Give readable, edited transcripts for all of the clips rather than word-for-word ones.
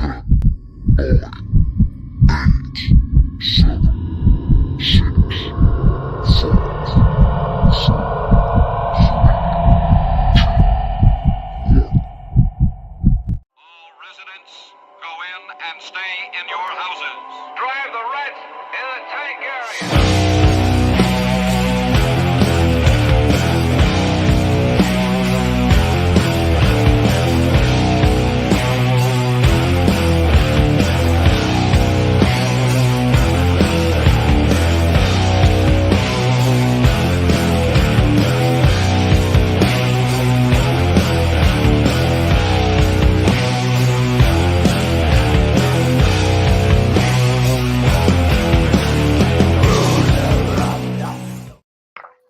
Go in and stay in your houses. Drive the rats in the tank area.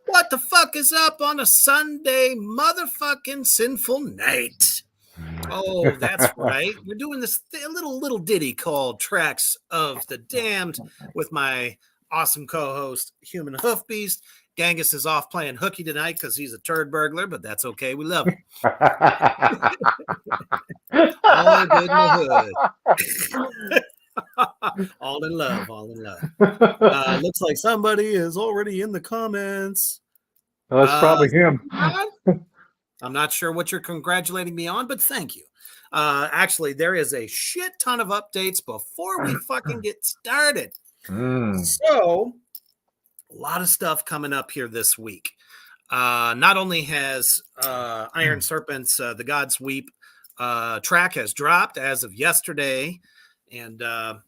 What the fuck is up on a Sunday motherfucking sinful night? Oh, that's right. We're doing this little ditty called Tracks of the Damned with my awesome co-host, Human Hoofbeast. Genghis is off playing hooky tonight because he's a turd burglar, but that's okay. We love him. All good in the hood. All in love, all in love. Looks like somebody is already in the comments. Well, that's probably him. I'm not sure what you're congratulating me on, but thank you. Actually, there is a shit ton of updates before we fucking get started. So, a lot of stuff coming up here this week. Not only has Iron Serpent's The God's Weep track has dropped as of yesterday, and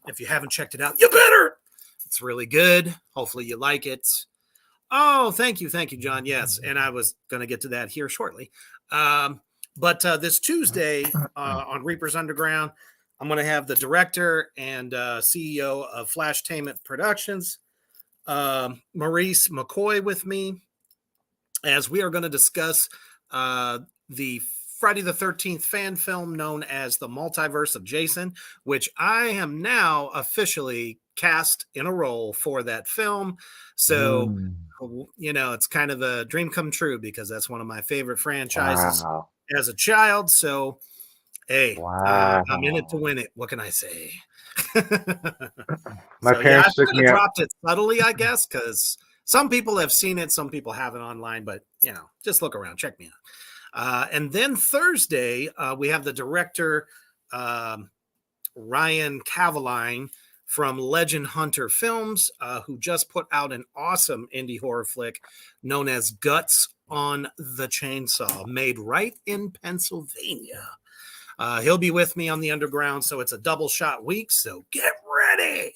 if you haven't checked it out, you better. It's really good. Hopefully you like it. Oh, thank you, John. Yes, and I was going to get to that here shortly. But this Tuesday on Reaper's Underground, I'm going to have the director and CEO of Flashtainment Productions, Maurice McCoy, with me, as we are going to discuss the Friday the 13th fan film known as The Multiverse of Jason, which I am now officially cast in a role for that film. So, you know, it's kind of a dream come true because that's one of my favorite franchises as a child. So, hey, I'm in it to win it. What can I say? My parents took me dropped it subtly, I guess, because some people have seen it, some people haven't online, but, you know, just look around, check me out. And then Thursday, we have the director, Ryan Cavaline from Legend Hunter Films, who just put out an awesome indie horror flick known as Guts on the Chainsaw, made right in Pennsylvania. He'll be with me on the Underground, so it's a double shot week, so get ready.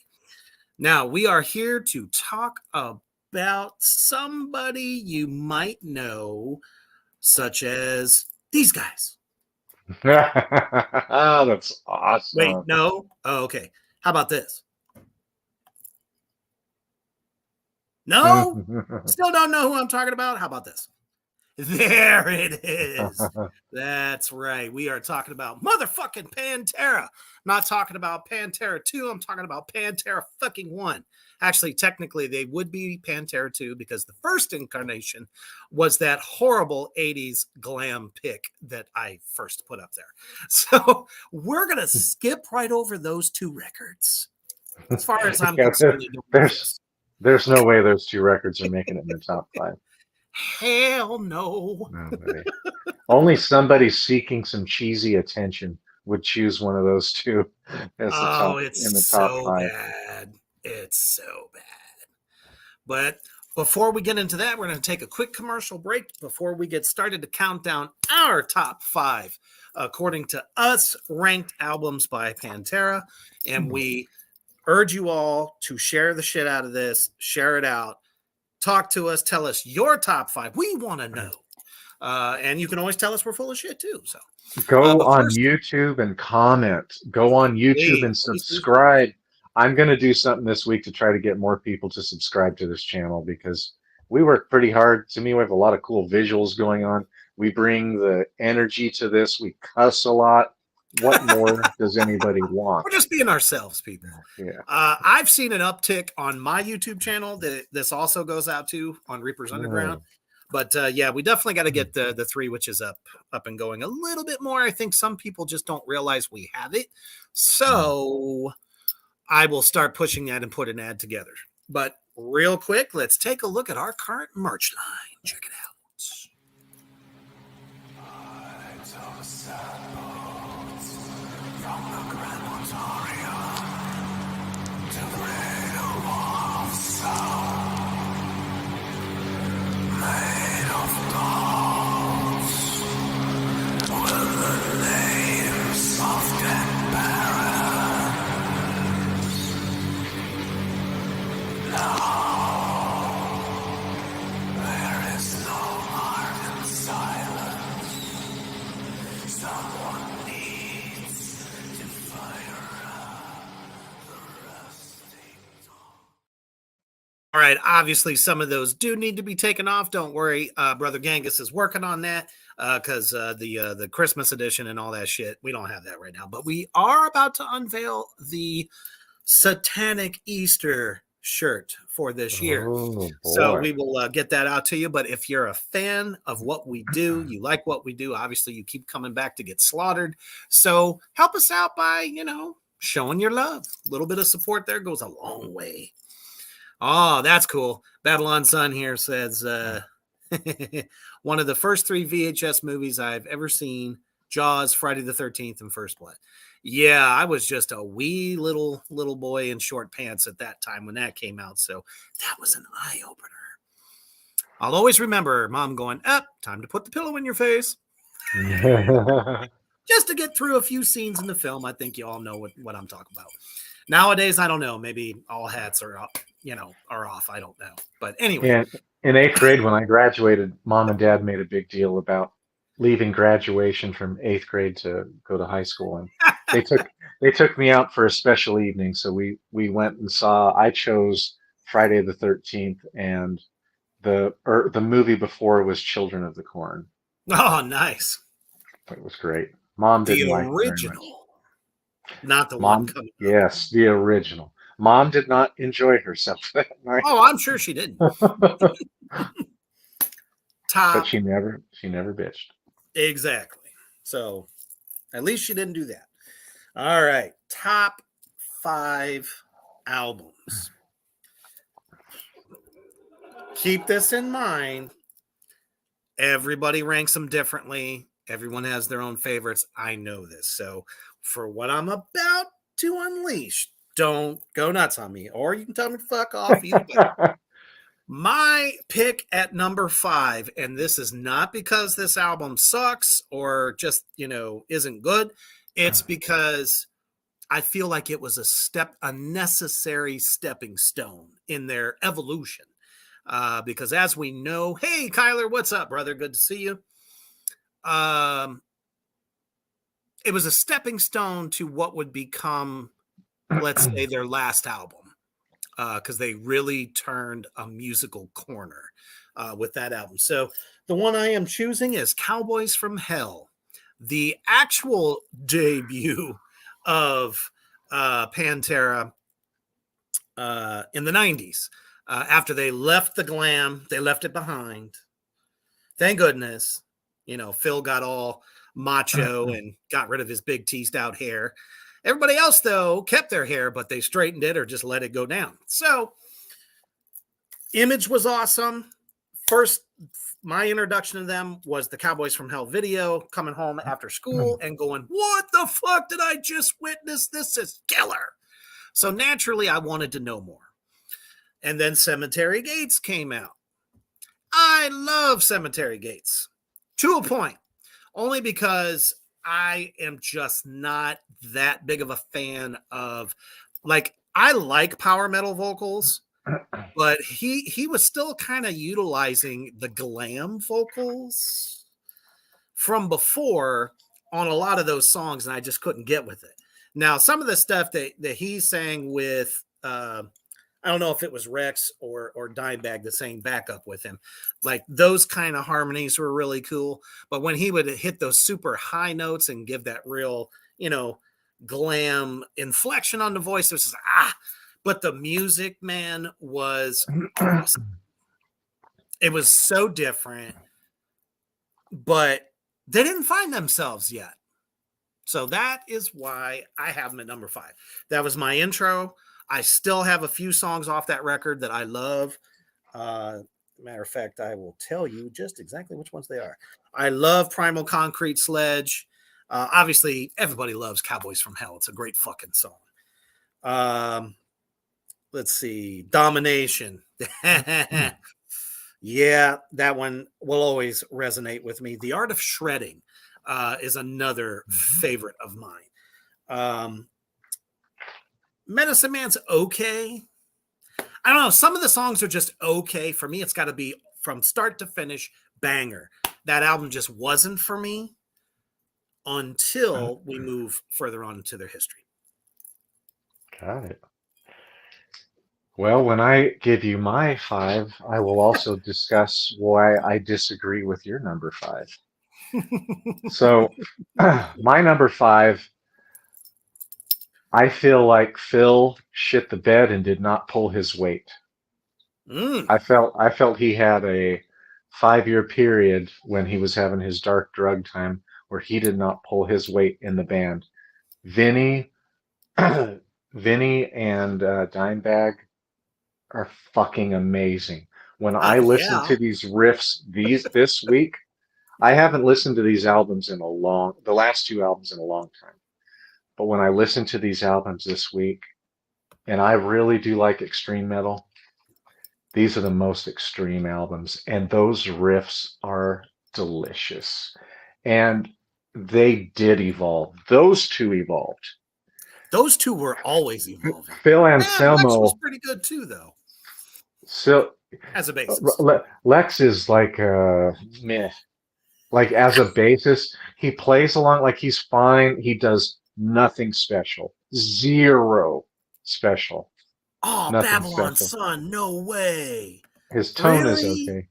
Now, we are here to talk about somebody you might know, such as these guys. Oh, that's awesome. Wait, no? Oh, okay. How about this? No? Still don't know who I'm talking about? How about this? There it is. That's right. We are talking about motherfucking Pantera. Not talking about Pantera 2. I'm talking about Pantera fucking 1. Actually, technically, they would be Pantera 2 because the first incarnation was that horrible 80s glam pick that I first put up there. So we're going to skip right over those two records. As far as I'm concerned, there's no way those two records are making it in the top 5. Hell no. Only somebody seeking some cheesy attention would choose one of those two as the top, it's in the top so 5. bad. It's so bad. But before we get into that, we're going to take a quick commercial break before we get started to count down our top 5, according to us, ranked albums by Pantera. And we urge you all to share the shit out of this, share it out. Talk to us. Tell us your top 5. We want to know. And you can always tell us we're full of shit, too. So go on YouTube and comment. Go on YouTube and subscribe. I'm going to do something this week to try to get more people to subscribe to this channel because we work pretty hard. To me, we have a lot of cool visuals going on. We bring the energy to this. We cuss a lot. What more does anybody want? We're just being ourselves, people. Yeah. I've seen an uptick on my YouTube channel that this also goes out to on Reaper's Underground. But yeah, we definitely got to get the Three Witches up and going a little bit more. I think some people just don't realize we have it. So I will start pushing that and put an ad together. But real quick, let's take a look at our current merch line. Check it out. All right, obviously some of those do need to be taken off. Don't worry, Brother Genghis is working on that because the Christmas edition and all that shit, we don't have that right now. But we are about to unveil the Satanic Easter shirt for this year. So we will get that out to you. But if you're a fan of what we do, you like what we do, obviously you keep coming back to get slaughtered. So help us out by, showing your love. A little bit of support there goes a long way. Oh, that's cool. Babylon Sun here says one of the first 3 VHS movies I've ever seen, Jaws, Friday the 13th, and First Blood. Yeah, I was just a wee little boy in short pants at that time when that came out. So that was an eye-opener. I'll always remember Mom going, time to put the pillow in your face. Just to get through a few scenes in the film. I think you all know what I'm talking about. Nowadays, I don't know. Maybe all hats are up, are off. I don't know. But anyway. Yeah, in 8th grade, when I graduated, Mom and Dad made a big deal about leaving graduation from 8th grade to go to high school. And they took me out for a special evening. So we went and I chose Friday the 13th, and the movie before was Children of the Corn. Oh, nice. It was great. Mom didn't like it very much. Not the Mom, one coming up. Yes, the original. Mom did not enjoy herself that night. Oh, I'm sure she didn't. But she never bitched. Exactly. So at least she didn't do that. All right. Top 5 albums. Keep this in mind. Everybody ranks them differently. Everyone has their own favorites. I know this. So for what I'm about to unleash, don't go nuts on me, or you can tell me to fuck off. My pick at number 5, and this is not because this album sucks or just, isn't good. It's because I feel like it was a necessary stepping stone in their evolution. Because as we know, hey, Kyler, what's up, brother? Good to see you. It was a stepping stone to what would become, let's say, their last album, because they really turned a musical corner with that album. So the one I am choosing is Cowboys from Hell, the actual debut of Pantera in the 90s. After they left the glam, they left it behind. Thank goodness. Phil got all macho and got rid of his big teased out hair. Everybody else, though, kept their hair, but they straightened it or just let it go down. So image was awesome. First, my introduction to them was the Cowboys from Hell video, coming home after school and going, what the fuck did I just witness? This is killer. So naturally, I wanted to know more. And then Cemetery Gates came out. I love Cemetery Gates to a point, only because I am just not that big of a fan of, I like power metal vocals, but he was still kind of utilizing the glam vocals from before on a lot of those songs, and I just couldn't get with it. Now, some of the stuff that he sang with, I don't know if it was Rex or Dimebag that sang backup with him. Like those kind of harmonies were really cool. But when he would hit those super high notes and give that real, glam inflection on the voice, it was just, But the music, man, was awesome. It was so different, but they didn't find themselves yet. So that is why I have them at number 5. That was my intro. I still have a few songs off that record that I love. Matter of fact, I will tell you just exactly which ones they are. I love Primal Concrete Sledge. Obviously, everybody loves Cowboys from Hell. It's a great fucking song. Let's see. Domination. Yeah, that one will always resonate with me. The Art of Shredding is another favorite of mine. Medicine Man's okay. I don't know. Some of the songs are just okay. For me, it's got to be from start to finish banger. That album just wasn't for me until we move further on into their history. Got it. Well, when I give you my 5, I will also discuss why I disagree with your number 5. So, my number 5, I feel like Phil shit the bed and did not pull his weight. I felt he had a 5-year period when he was having his dark drug time where he did not pull his weight in the band. Vinny and Dimebag are fucking amazing. When I listen to these riffs this week, I haven't listened to these albums in the last 2 albums in a long time. But when I listen to these albums this week, and I really do like extreme metal, these are the most extreme albums, and those riffs are delicious. And they did evolve. Those 2 evolved. Those 2 were always evolving. Phil Anselmo Lex was pretty good too, though. So as a bassist, Lex is like meh. Like as a bassist, he plays along like he's fine. He does nothing special. Zero special. Oh, Nothing Babylon special. Sun, no way. His tone Really? is okay.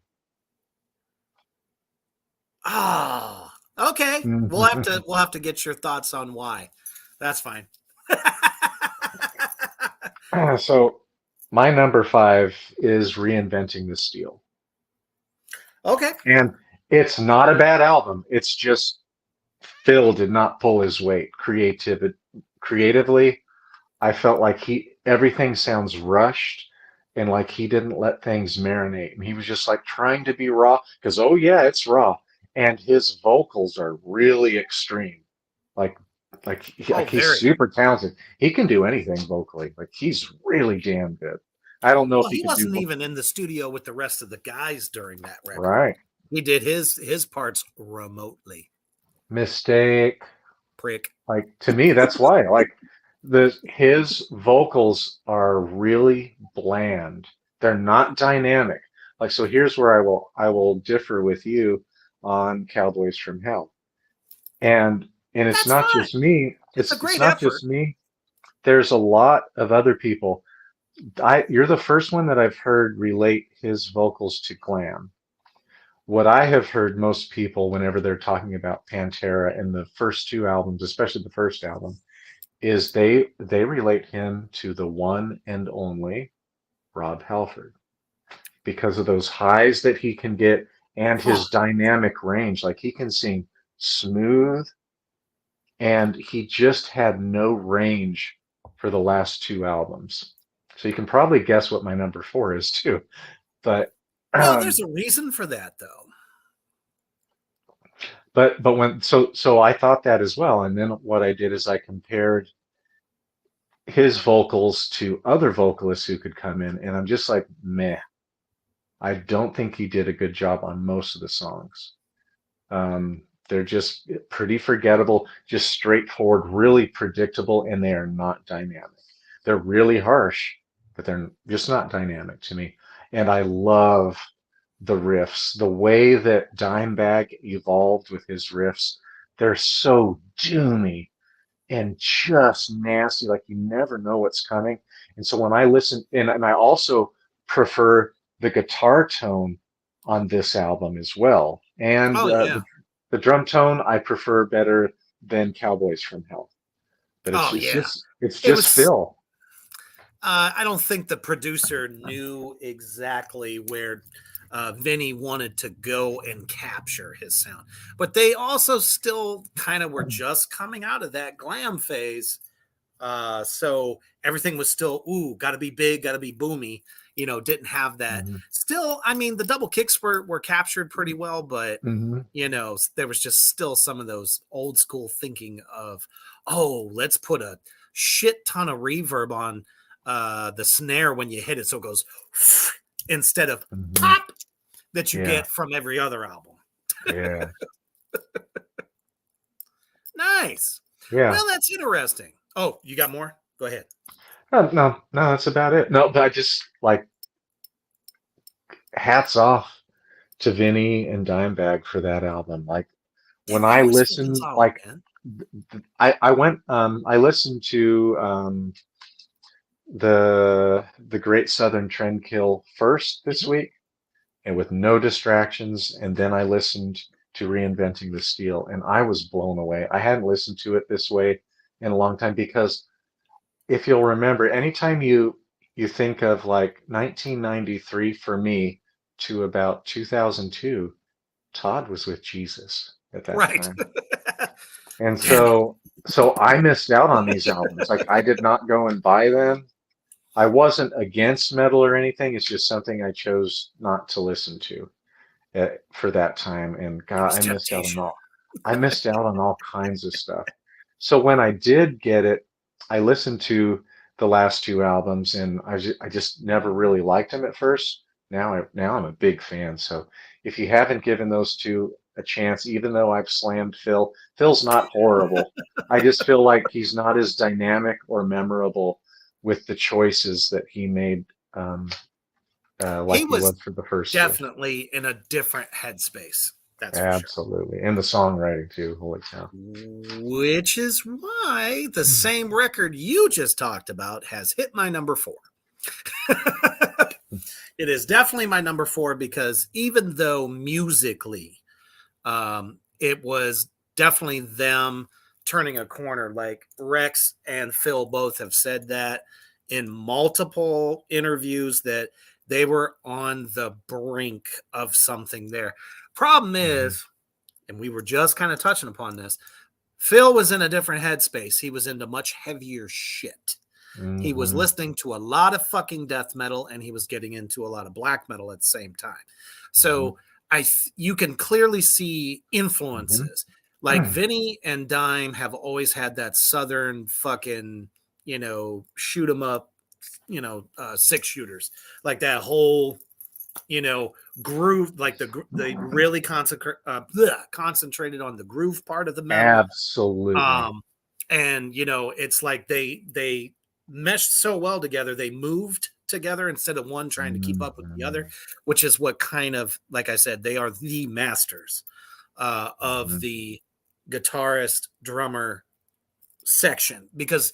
Ah, okay. We'll have to get your thoughts on why. That's fine. So my number 5 is Reinventing the Steel. Okay. And it's not a bad album. It's just Phil did not pull his weight. Creatively, I felt like everything sounds rushed and like he didn't let things marinate. And he was just like trying to be raw because, oh yeah, it's raw. And his vocals are really extreme. He's super talented. He can do anything vocally. Like he's really damn good. I don't know if he wasn't even in the studio with the rest of the guys during that record. Right. He did his parts remotely. Mistake. Prick. Like to me, that's why. Like his vocals are really bland. They're not dynamic. Like so here's where I will differ with you on Cowboys from Hell. And it's that's not fine. just me. It's a great not effort. Just me. There's a lot of other people. You're the first one that I've heard relate his vocals to glam. What I have heard most people whenever they're talking about Pantera and the first 2 albums, especially the first album, is they relate him to the one and only Rob Halford because of those highs that he can get and his dynamic range. Like he can sing smooth, and he just had no range for the last 2 albums. So you can probably guess what my number 4 is too. But there's a reason for that though. But so I thought that as well. And then what I did is I compared his vocals to other vocalists who could come in, and I'm just like, meh. I don't think he did a good job on most of the songs. They're just pretty forgettable, just straightforward, really predictable, and they are not dynamic. They're really harsh, but they're just not dynamic to me. And I love the riffs, the way that Dimebag evolved with his riffs. They're so doomy and just nasty, like you never know what's coming. And so when I listen, and I also prefer the guitar tone on this album as well. And the drum tone I prefer better than Cowboys from Hell. But it's just Phil. I don't think the producer knew exactly where Vinny wanted to go and capture his sound. But they also still kind of were just coming out of that glam phase. So everything was still, got to be big, got to be boomy. Didn't have that. Mm-hmm. Still, I mean, the double kicks were captured pretty well, but Mm-hmm. there was just still some of those old school thinking of, let's put a shit ton of reverb on the snare when you hit it, so it goes instead of pop that you get from every other album. Yeah. Nice. Yeah. Well, that's interesting. Oh, you got more? Go ahead. No, that's about it. No, but I just like hats off to Vinny and Dimebag for that album. Like when I listened, solid, like I listened to the Great Southern Trendkill first this week, and with no distractions, and then I listened to Reinventing the Steel, and I was blown away. I hadn't listened to it this way in a long time because if you'll remember, anytime you think of like 1993 for me to about 2002, Todd was with Jesus at that right. time. And so I missed out on these albums. Like I did not go and buy them. I wasn't against metal or anything. It's just something I chose not to listen to for that time. And God, I missed out on all. I missed out on all kinds of stuff. So when I did get it, I listened to the last two albums, and I just never really liked them at first. Now I'm a big fan. So if you haven't given those two a chance, even though I've slammed Phil's not horrible. I just feel like he's not as dynamic or memorable with the choices that he made, like he was for the first definitely in a different headspace. That's absolutely, and the songwriting too. Holy cow! Which is why the same record you just talked about has hit my number 4. It is definitely my number 4 because even though musically, it was definitely them turning a corner. Like Rex and Phil both have said that in multiple interviews that they were on the brink of something there. Problem is, and we were just kind of touching upon this, Phil was in a different headspace. He was into much heavier shit. He was listening to a lot of fucking death metal, and he was getting into a lot of black metal at the same time. So you can clearly see influences. Like Vinny and Dime have always had that southern fucking, shoot 'em up, 6 shooters, like that whole, groove, like they really concentrated on the groove part of the metal. Absolutely. And it's like they meshed so well together. They moved together instead of one trying to keep up with the other, which is what kind of, like I said, they are the masters of the guitarist drummer section, because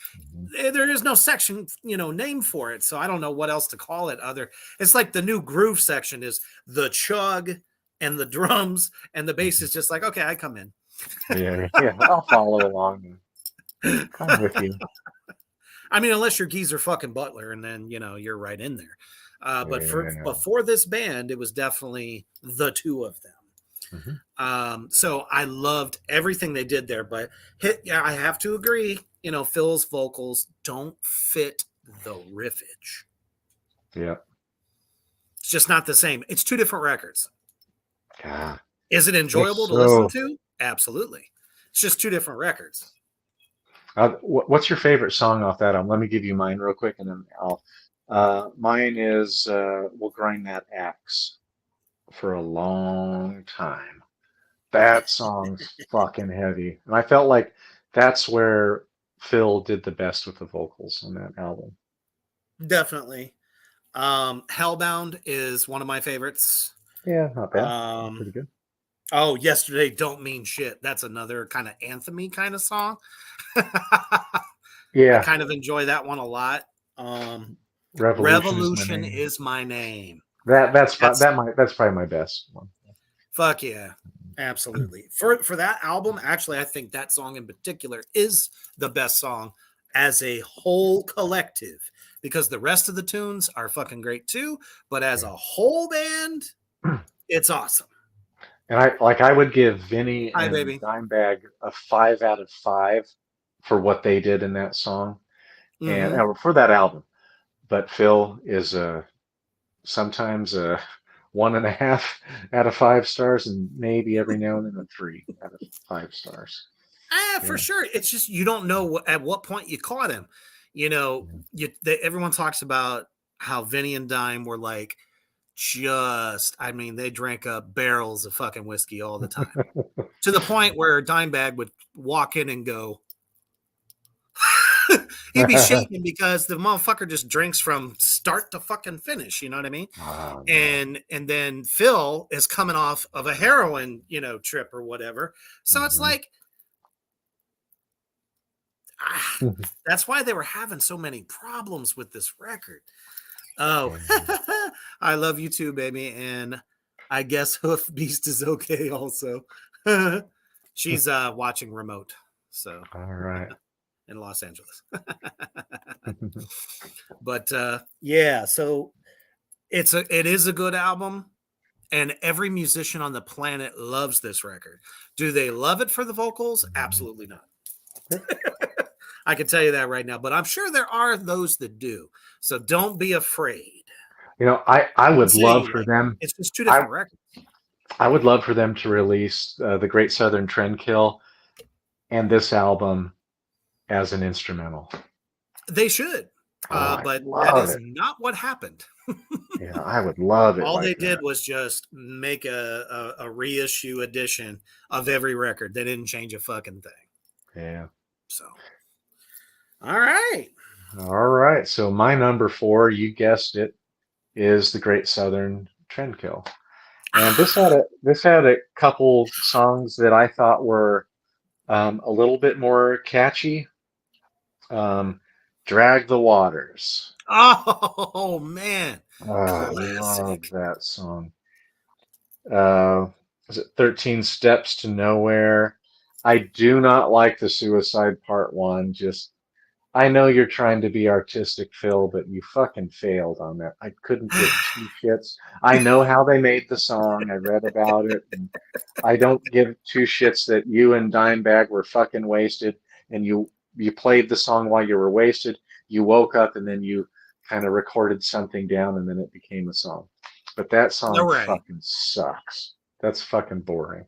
there is no section name for it, so I don't know what else to call it. It's like the new groove section is the chug and the drums, and the bass is just like, okay, I come in. yeah I'll follow along. I'm with you. I mean, unless you're Geezer fucking Butler, and then you're right in there. But for this band, it was definitely the two of them. So I loved everything they did there, but I have to agree, Phil's vocals don't fit the riffage. Yeah. It's just not the same. It's 2 different records. God. Is it enjoyable to listen to? Absolutely. It's just 2 different records. What's your favorite song off that album? Let me give you mine real quick, and then mine is We'll Grind That Axe for a Long Time. That song's fucking heavy. And I felt like that's where Phil did the best with the vocals on that album. Definitely. Hellbound is one of my favorites. Yeah, not bad. Pretty good. Oh, Yesterday Don't Mean Shit. That's another kind of anthem-y kind of song. Yeah. I kind of enjoy that one a lot. Revolution is my name. That's probably my best one. Fuck yeah. Absolutely. For that album, actually, I think that song in particular is the best song as a whole collective, because the rest of the tunes are fucking great too. But as a whole band, It's awesome. And I would give Vinny Hi, and baby. Dimebag a 5 out of 5 for what they did in that song and Hmm. for that album. But Phil is sometimes a 1.5 out of 5 stars, and maybe every now and then a 3 out of 5 stars. For Yeah. sure. It's just you don't know at what point you caught him. You know, everyone talks about how Vinny and Dime were like I mean, they drank up barrels of fucking whiskey all the time to the point where Dimebag would walk in and go, he'd be shaking because the motherfucker just drinks from start to fucking finish. You know what I mean? Oh, no. And then Phil is coming off of a heroin, trip or whatever. So it's Mhm. like, that's why they were having so many problems with this record. Oh, Yeah. I love you too, baby. And I guess Hoof Beast is okay also. She's watching remote, so All right. in Los Angeles. But yeah, so it is a good album, and every musician on the planet loves this record. Do they love it for the vocals? Absolutely not. I can tell you that right now, but I'm sure there are those that do. So don't be afraid. I I'm would saying love you for like it. them. It's just two I different records. I would love for them to release the Great Southern Trendkill and this album as an instrumental. They should, Oh, I but that love is it. not what happened. Yeah, I would love it All like they that. did was just make a reissue edition of every record. They didn't change a fucking thing. Yeah. So, all right. All right. So my number 4, you guessed it, is the Great Southern Trendkill. And this had a couple songs that I thought were a little bit more catchy. Um, Drag the Waters. Oh man, I love classic. that song. Uh, is it 13 Steps to Nowhere? I do not like the Suicide Part 1. Just, I know you're trying to be artistic, Phil, but you fucking failed on that. I couldn't give two shits. I know how they made the song. I read about it, and I don't give two shits that you and Dimebag were fucking wasted, and you played the song while you were wasted. You woke up and then you kind of recorded something down, and then it became a song. But that All song right. fucking sucks. That's fucking boring.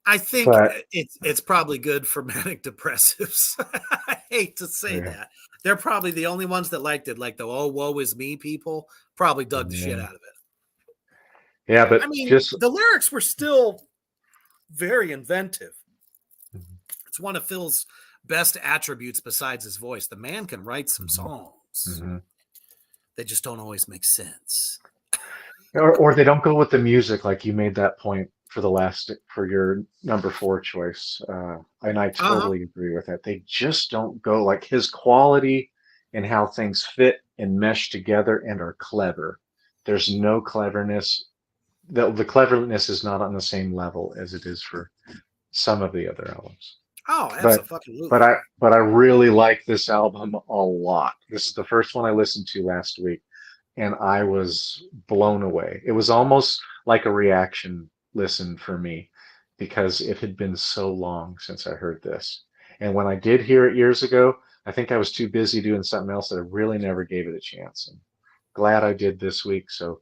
I think But it's probably good for manic depressives. I hate to say yeah, that. They're probably the only ones that liked it. Like the "oh woe is me" people probably dug the shit yeah, out of it. yeah, I but mean, just the lyrics were still very inventive. It's one of Phil's best attributes besides his voice. The man can write some mhm, songs. mhm. They just don't always make sense. Or they don't go with the music, like you made that point for your number 4 choice, and I Uh-huh. totally agree with that. They just don't go like his quality and how things fit and mesh together and are clever. There's no cleverness. The cleverness is not on the same level as it is for some of the other albums. Oh, But but absolutely. I really like this album a lot. This is the first one I listened to last week, and I was blown away. It was almost like a reaction listen for me because it had been so long since I heard this. And when I did hear it years ago, I think I was too busy doing something else that I really never gave it a chance. And glad I did this week. So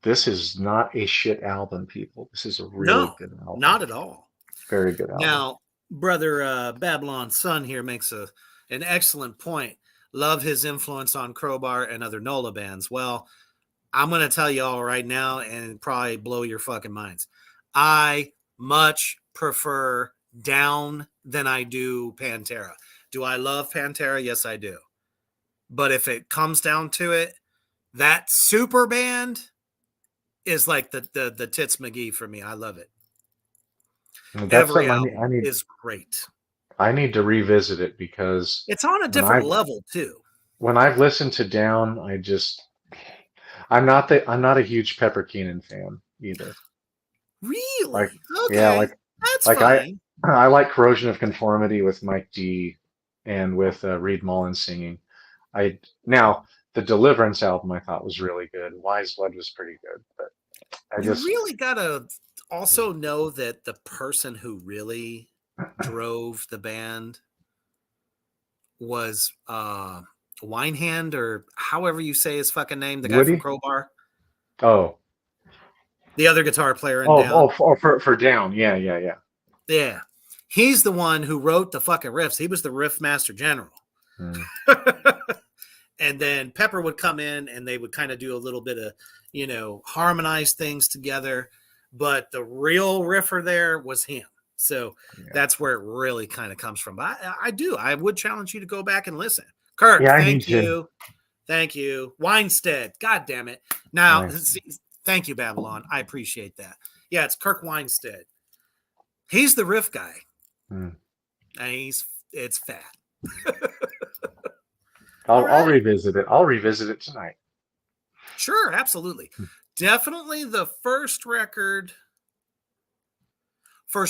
this is not a shit album, people. This is a really No, good album. not at all. Very good album. Now, brother Babylon's son here makes an excellent point. Love his influence on Crowbar and other NOLA bands. Well, I'm going to tell you all right now and probably blow your fucking minds. I much prefer Down than I do Pantera. Do I love Pantera? Yes, I do. But if it comes down to it, that super band is like the Tits McGee for me. I love it. And that's Every something album is great. I need to revisit it because It's on a when different I've level too. when I've listened to Down, I'm not a huge Pepper Keenan fan either. Like, Really? yeah, Okay. That's like I fine. I like Corrosion of Conformity with Mike D and with Reed Mullins singing. I Now the Deliverance album I thought was really good. Wise Blood was pretty good, but You really gotta also know that the person who really drove the band was Winehand, or however you say his fucking name, the guy from Woody? Crowbar, Oh. the other guitar player in Down. For Down. Yeah. Yeah. He's the one who wrote the fucking riffs. He was the riff master general. Mm. And then Pepper would come in and they would kind of do a little bit of, you know, harmonize things together. But the real riffer there was him. So that's where it really kind of comes from. But I would challenge you to go back and listen. Kirk, thank you. Thank you. Weinstead. God damn it. Now, thank you, Babylon. I appreciate that. Yeah, it's Kirk Weinstead. He's the riff guy. And it's fat. I'll revisit it. I'll revisit it tonight. Sure, absolutely. Definitely the first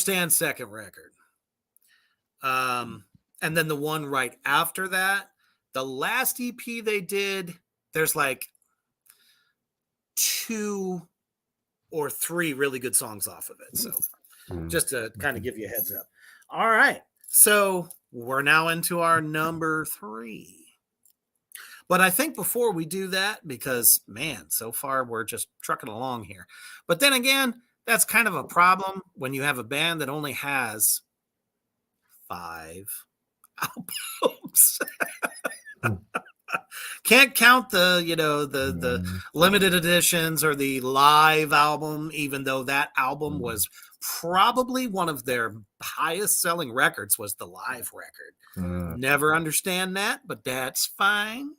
and second record. And then the one right after that, the last EP they did, there's like 2 or 3 really good songs off of it. So just to kind of give you a heads up. All right. So we're now into our number 3. But I think before we do that, because, man, so far we're just trucking along here. But then again, that's kind of a problem when you have a band that only has 5 albums. Can't count the limited editions or the live album, even though that album was probably one of their highest selling records, was the live record. Never understand that, but that's fine.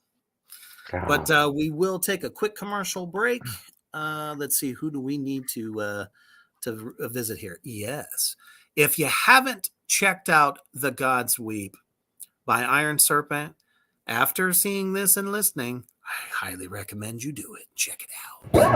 But we will take a quick commercial break. Let's see, who do we need to visit here? Yes. If you haven't checked out The Gods Weep by Iron Serpent, after seeing this and listening, I highly recommend you do it. Check it out.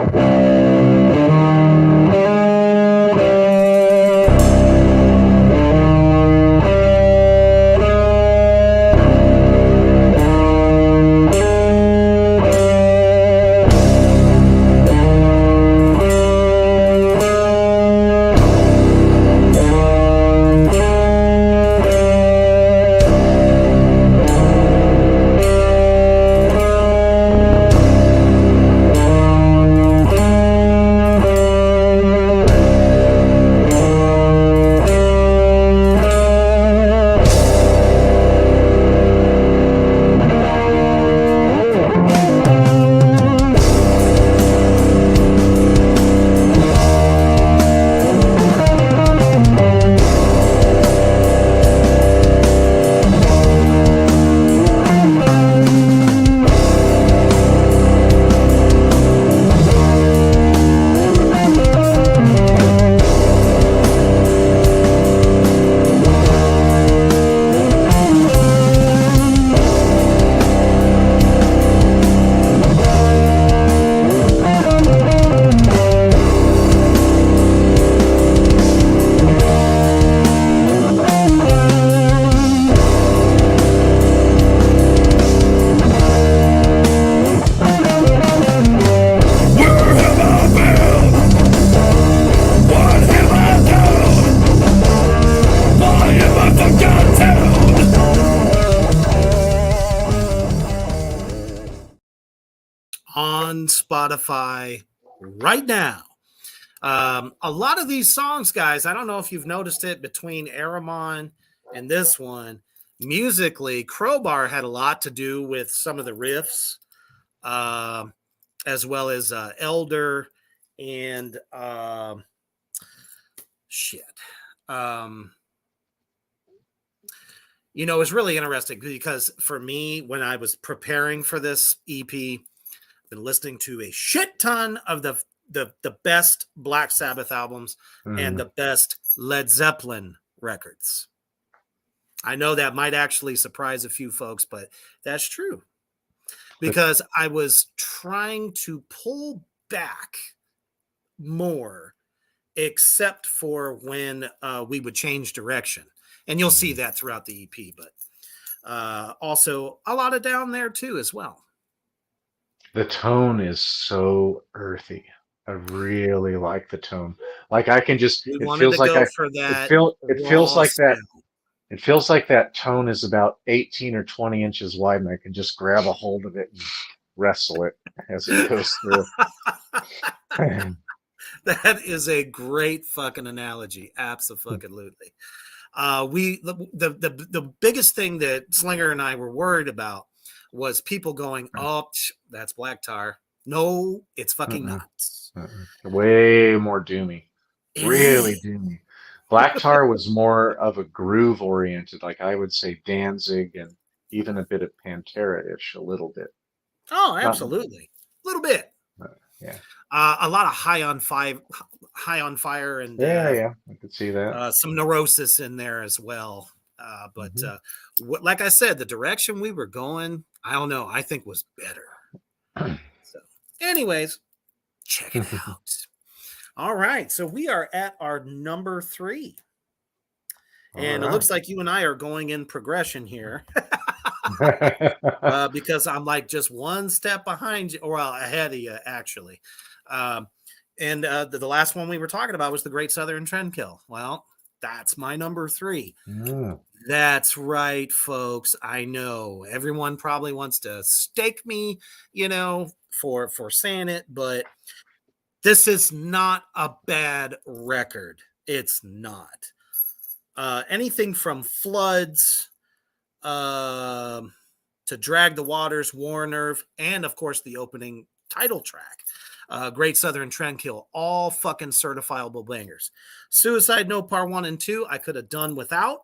On Spotify right now. A lot of these songs, guys, I don't know if you've noticed it, between Aramon and this one, musically, Crowbar had a lot to do with some of the riffs, as well as Elder and it's really interesting because for me, when I was preparing for this EP, been listening to a shit ton of the best Black Sabbath albums and the best Led Zeppelin records. I know that might actually surprise a few folks, but that's true. Because I was trying to pull back more, except for when we would change direction. And you'll see that throughout the EP, but also a lot of Down there too as well. The tone is so earthy. I really like the tone. Like I can just, We it wanted feels to like go for that it feels raw like that. sound. It feels like that tone is about 18 or 20 inches wide, and I can just grab a hold of it and wrestle it as it goes through. That is a great fucking analogy. Absolutely. The biggest thing that Slinger and I were worried about was people going, "Oh, that's black tar." No, it's fucking Mm-mm, not. mm-mm. Way more doomy. It Really is. doomy. Black Tar was more of a groove oriented, like I would say Danzig and even a bit of Pantera-ish, a little bit. Oh, Not, absolutely. A little bit. yeah. A lot of high on fire, and Yeah, yeah, I could see that. some neurosis in there as well. But Hmm. like I said, the direction we were going, I don't know, I think was better. So, anyways, check it out. All right, so we are at our number 3, All and it right. looks like you and I are going in progression here. Because I'm like just one step behind you, or well, ahead of you, actually. Um, and the last one we were talking about was the Great Southern Trendkill. Well, that's my number 3. Mm. That's right, folks. I know everyone probably wants to stake me, for saying it, but this is not a bad record. It's not. Anything from Floods, um, to Drag the Waters, War Nerve, and of course the opening title track, Great Southern Trendkill, all fucking certifiable bangers. Suicide Note Part 1 and 2, I could have done without.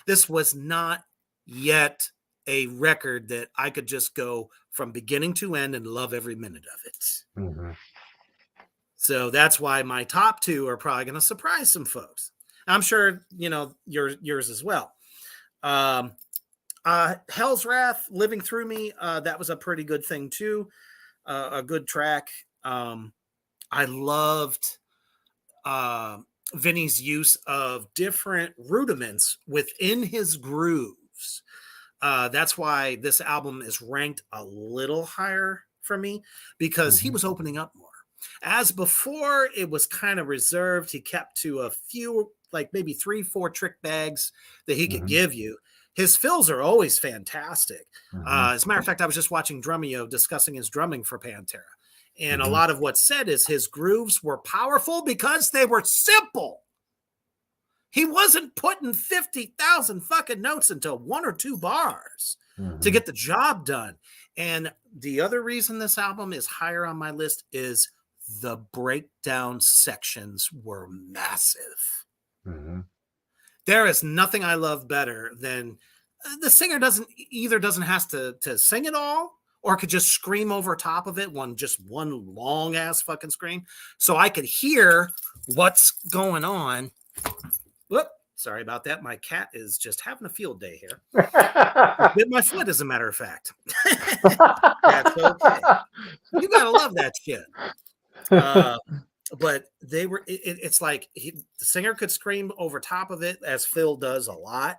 This was not yet a record that I could just go from beginning to end and love every minute of it. Mm-hmm. So that's why my top 2 are probably going to surprise some folks. I'm sure, yours as well. Hell's Wrath, Living Through Me, that was a pretty good thing too. A good track. I loved Vinny's use of different rudiments within his grooves. That's why this album is ranked a little higher for me, because he Mm-hmm. was opening up more. As before, it was kind of reserved. He kept to a few, like maybe 3-4 trick bags that he could Mm-hmm. give you. His fills are always fantastic. Mm-hmm. As a matter of fact, I was just watching Drumeo discussing his drumming for Pantera. And a Mm-hmm. lot of what's said is his grooves were powerful because they were simple. He wasn't putting 50,000 fucking notes into 1 or 2 bars to Mm-hmm. get the job done. And the other reason this album is higher on my list is the breakdown sections were massive. Mm-hmm. There is nothing I love better than the singer doesn't have to sing it all, or could just scream over top of it, one long ass fucking scream, so I could hear what's going on. Whoop, sorry about that. My cat is just having a field day here. Bit my foot, as a matter of fact. That's okay. You gotta love that shit. But it's like the singer could scream over top of it, as Phil does a lot,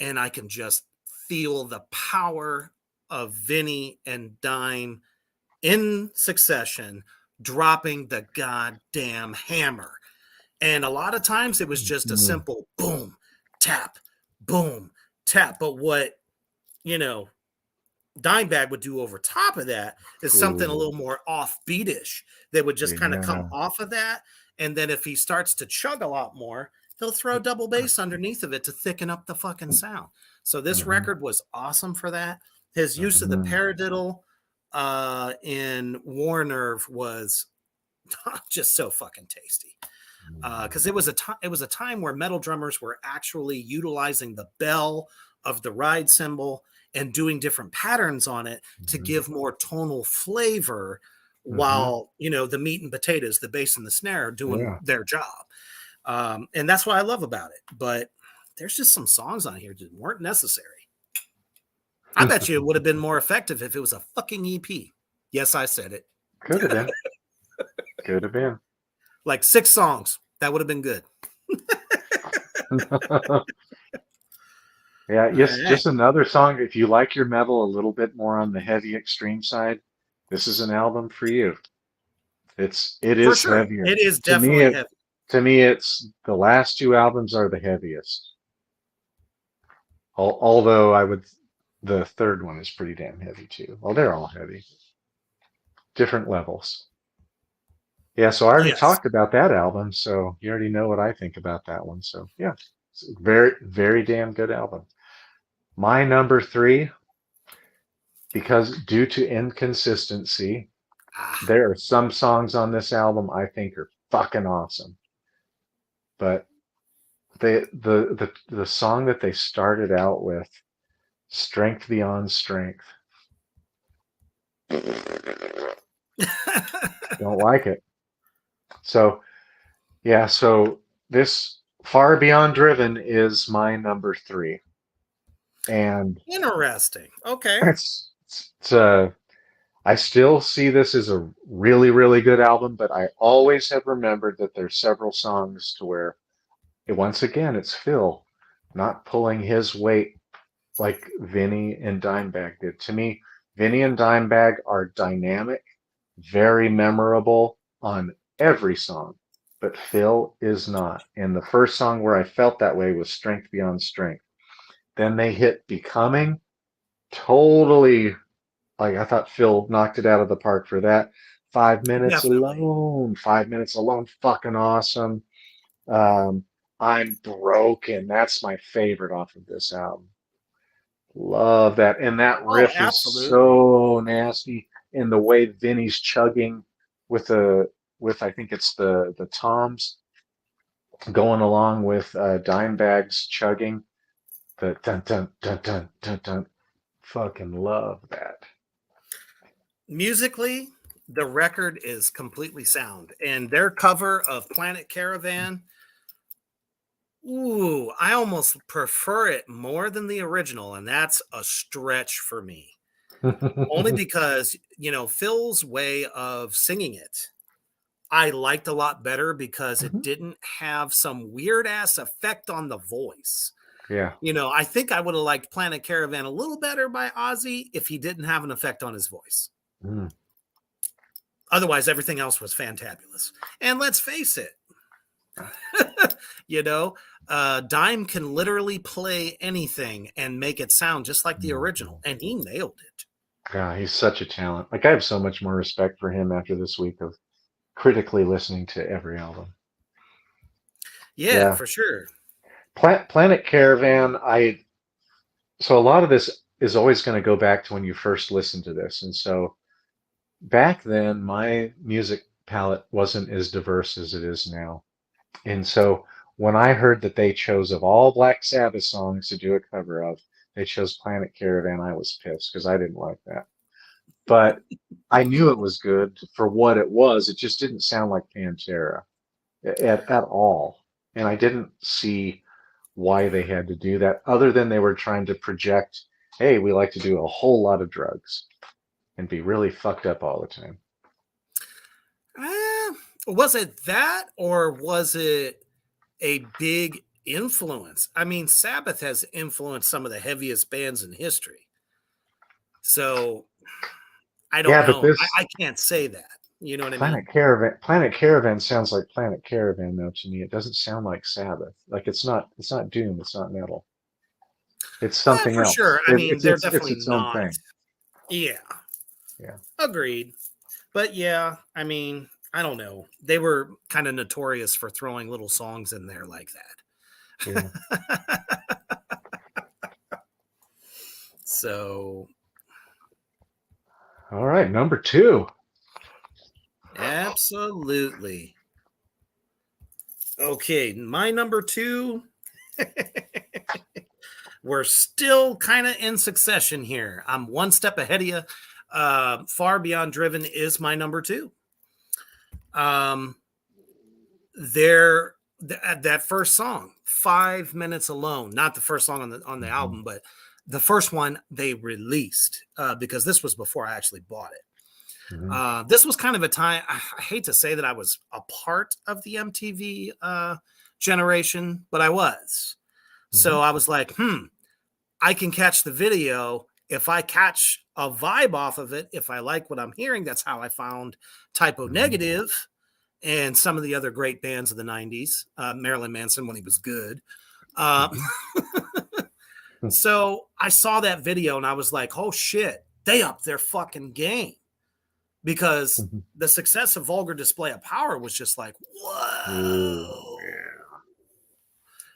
and I can just feel the power of Vinny and Dime in succession dropping the goddamn hammer. And a lot of times it was just a Mm. simple boom, tap, boom, tap. But what, Dimebag would do over top of that is something a Ooh, little more offbeatish that would just kind of come yeah. off of that. And then if he starts to chug a lot more, he'll throw double bass underneath of it to thicken up the fucking sound. So this Mm-hmm. record was awesome for that. His use of the Mm-hmm. paradiddle in War Nerve was just so fucking tasty. Because it was a time where metal drummers were actually utilizing the bell of the ride cymbal and doing different patterns on it to Mm-hmm. give more tonal flavor, Mm-hmm. while the meat and potatoes, the bass and the snare, are doing Yeah. their job. And that's what I love about it. But there's just some songs on here that weren't necessary. I bet you it would have been more effective if it was a fucking EP. Yes, I said it. Could have been. Could have been. Like 6 songs. That would have been good. Yeah, All yes, right. just another song. If you like your metal a little bit more on the heavy extreme side, this is an album for you. It For is sure. heavier. It is To me, definitely heavy. it's the last two albums are the heaviest. Although the third one is pretty damn heavy too. Well, they're all heavy, different levels. Yeah, so I already Yes. talked about that album, so you already know what I think about that one. So yeah, it's a very, very damn good album. My number three, because due to inconsistency, Ah, there are some songs on this album I think are fucking awesome. But the song that they started out with, Strength Beyond Strength, don't like it. So yeah, so this Far Beyond Driven is my number three. And interesting. Okay. it's I still see this as a really, really good album, but I always have remembered that there's several songs to where once again it's Phil not pulling his weight like Vinny and Dimebag did. To me, Vinny and Dimebag are dynamic, very memorable on every song, but Phil is not. And the first song where I felt that way was Strength Beyond Strength. Then they hit Becoming, totally like I thought Phil knocked it out of the park for that. 5 minutes Definitely. alone, 5 minutes alone, fucking awesome. Um, I'm Broken. That's my favorite off of this album. Love that. And that Oh, riff is absolutely. so nasty. And the way Vinny's chugging with the with I think it's the toms going along with Dimebag's chugging. The dun dun dun dun dun dun. Fucking love that. Musically, the record is completely sound, and their cover of Planet Caravan, ooh, I almost prefer it more than the original, and that's a stretch for me. Only because, Phil's way of singing it, I liked a lot better because it Mhm. didn't have some weird ass effect on the voice. Yeah. I think I would have liked Planet Caravan a little better by Ozzy if he didn't have an effect on his voice. Mm. Otherwise, everything else was fantabulous. And let's face it, you know, Dime can literally play anything and make it sound just like the original, and he nailed it. Yeah, he's such a talent. Like I have so much more respect for him after this week of critically listening to every album. Yeah, Yeah. for sure. Planet Caravan, I so a lot of this is always going to go back to when you first listened to this. And so back then my music palette wasn't as diverse as it is now. And so when I heard that they chose of all Black Sabbath songs to do a cover of, they chose Planet Caravan, I was pissed because I didn't like that. But I knew it was good for what it was. It just didn't sound like Pantera at all. And I didn't see why they had to do that, other than they were trying to project, hey, we like to do a whole lot of drugs and be really fucked up all the time. Eh, was it that, or was it a big influence? I mean, Sabbath has influenced some of the heaviest bands in history. So I don't Yeah, but know. this I can't say that. You know what I mean? Planet Caravan sounds like Planet Caravan though to me. It doesn't sound like Sabbath. Like it's not doom, it's not metal. It's something For else. sure. I mean, they're It's definitely its own not. thing. Yeah, Yeah. agreed. But yeah, I mean, I don't know. They were kind of notorious for throwing little songs in there like Yeah. that. So, All right, number two. absolutely. Okay, my number two. We're still kind of in succession here. I'm one step ahead of you. Far Beyond Driven is my number two. Um, that first song, 5 minutes alone, not the first song on the Mhm. album, but the first one they released, because this was before I actually bought it. Mhm. This was kind of a time, I hate to say that I was a part of the MTV generation, but I was. Mhm. So I was like, I can catch the video if I catch a vibe off of it, if I like what I'm hearing, that's how I found Typo Negative and some of the other great bands of the 90s, Marilyn Manson when he was good. So I saw that video and I was like, oh shit, they upped their fucking game. Because the success of Vulgar Display of Power was just like, whoa. Ooh, yeah.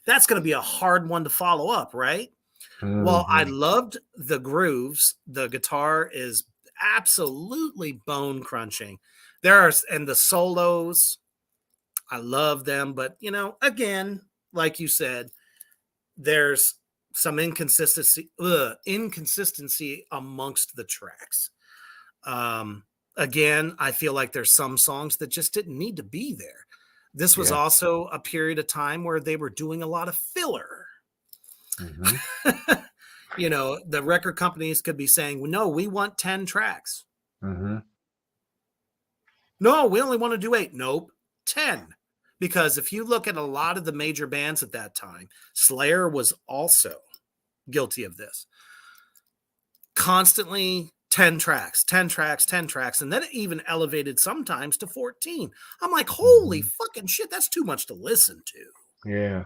That's going to be a hard one to follow up, right? Well, I loved the grooves. The guitar is absolutely bone crunching. And the solos, I love them. But, you know, again, like you said, there's some inconsistency amongst the tracks. Again, I feel like there's some songs that just didn't need to be there. This was also a period of time where they were doing a lot of filler. You know, the record companies could be saying, no, we want 10 tracks. No, we only want to do 8. Nope, 10. Because if you look at a lot of the major bands at that time, Slayer was also guilty of this. Constantly 10 tracks, 10 tracks, 10 tracks. And then it even elevated sometimes to 14. I'm like, holy fucking shit, that's too much to listen to. Yeah.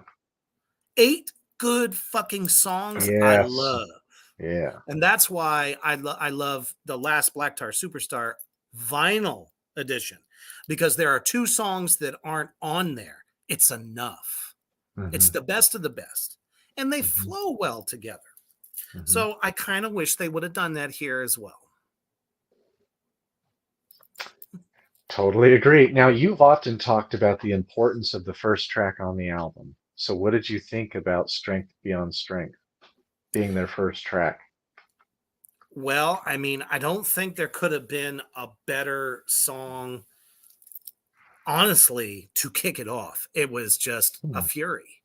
8 good fucking songs I love. Yeah. And that's why I love the last Black Tar Superstar vinyl edition, because there are 2 songs that aren't on there. It's enough. It's the best of the best. And they flow well together. So I kind of wish they would have done that here as well. Totally agree. Now, you've often talked about the importance of the first track on the album. So what did you think about Strength Beyond Strength being their first track? Well, I mean, I don't think there could have been a better song, honestly, to kick it off. It was just a fury.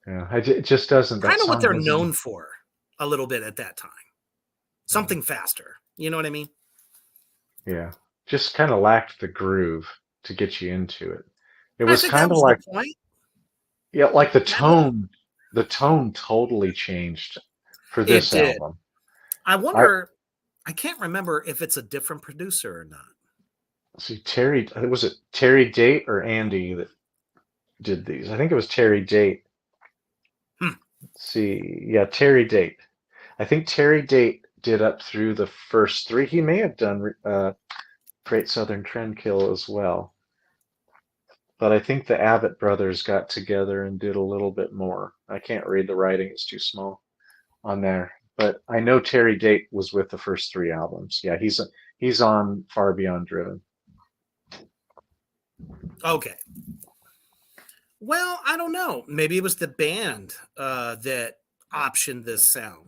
Yeah, it just doesn't. Kind of what they're known for a little bit at that time. Something faster. You know what I mean? Yeah. Just kind of lacked the groove to get you into it. It was kind of like like, the point. yeah, like the tone totally changed for this album. I wonder, I can't remember if it's a different producer or not. See, was it Terry Date or Andy that did these? I think it was Terry Date. Let's see. Yeah, Terry Date. I think Terry Date did up through the first 3. He may have done Great Southern Trendkill as well. But I think the Abbott brothers got together and did a little bit more. I can't read the writing, it's too small on there. But I know Terry Date was with the first 3 albums. Yeah, he's on Far Beyond Driven. Okay. Well, I don't know. Maybe it was the band that optioned this sound.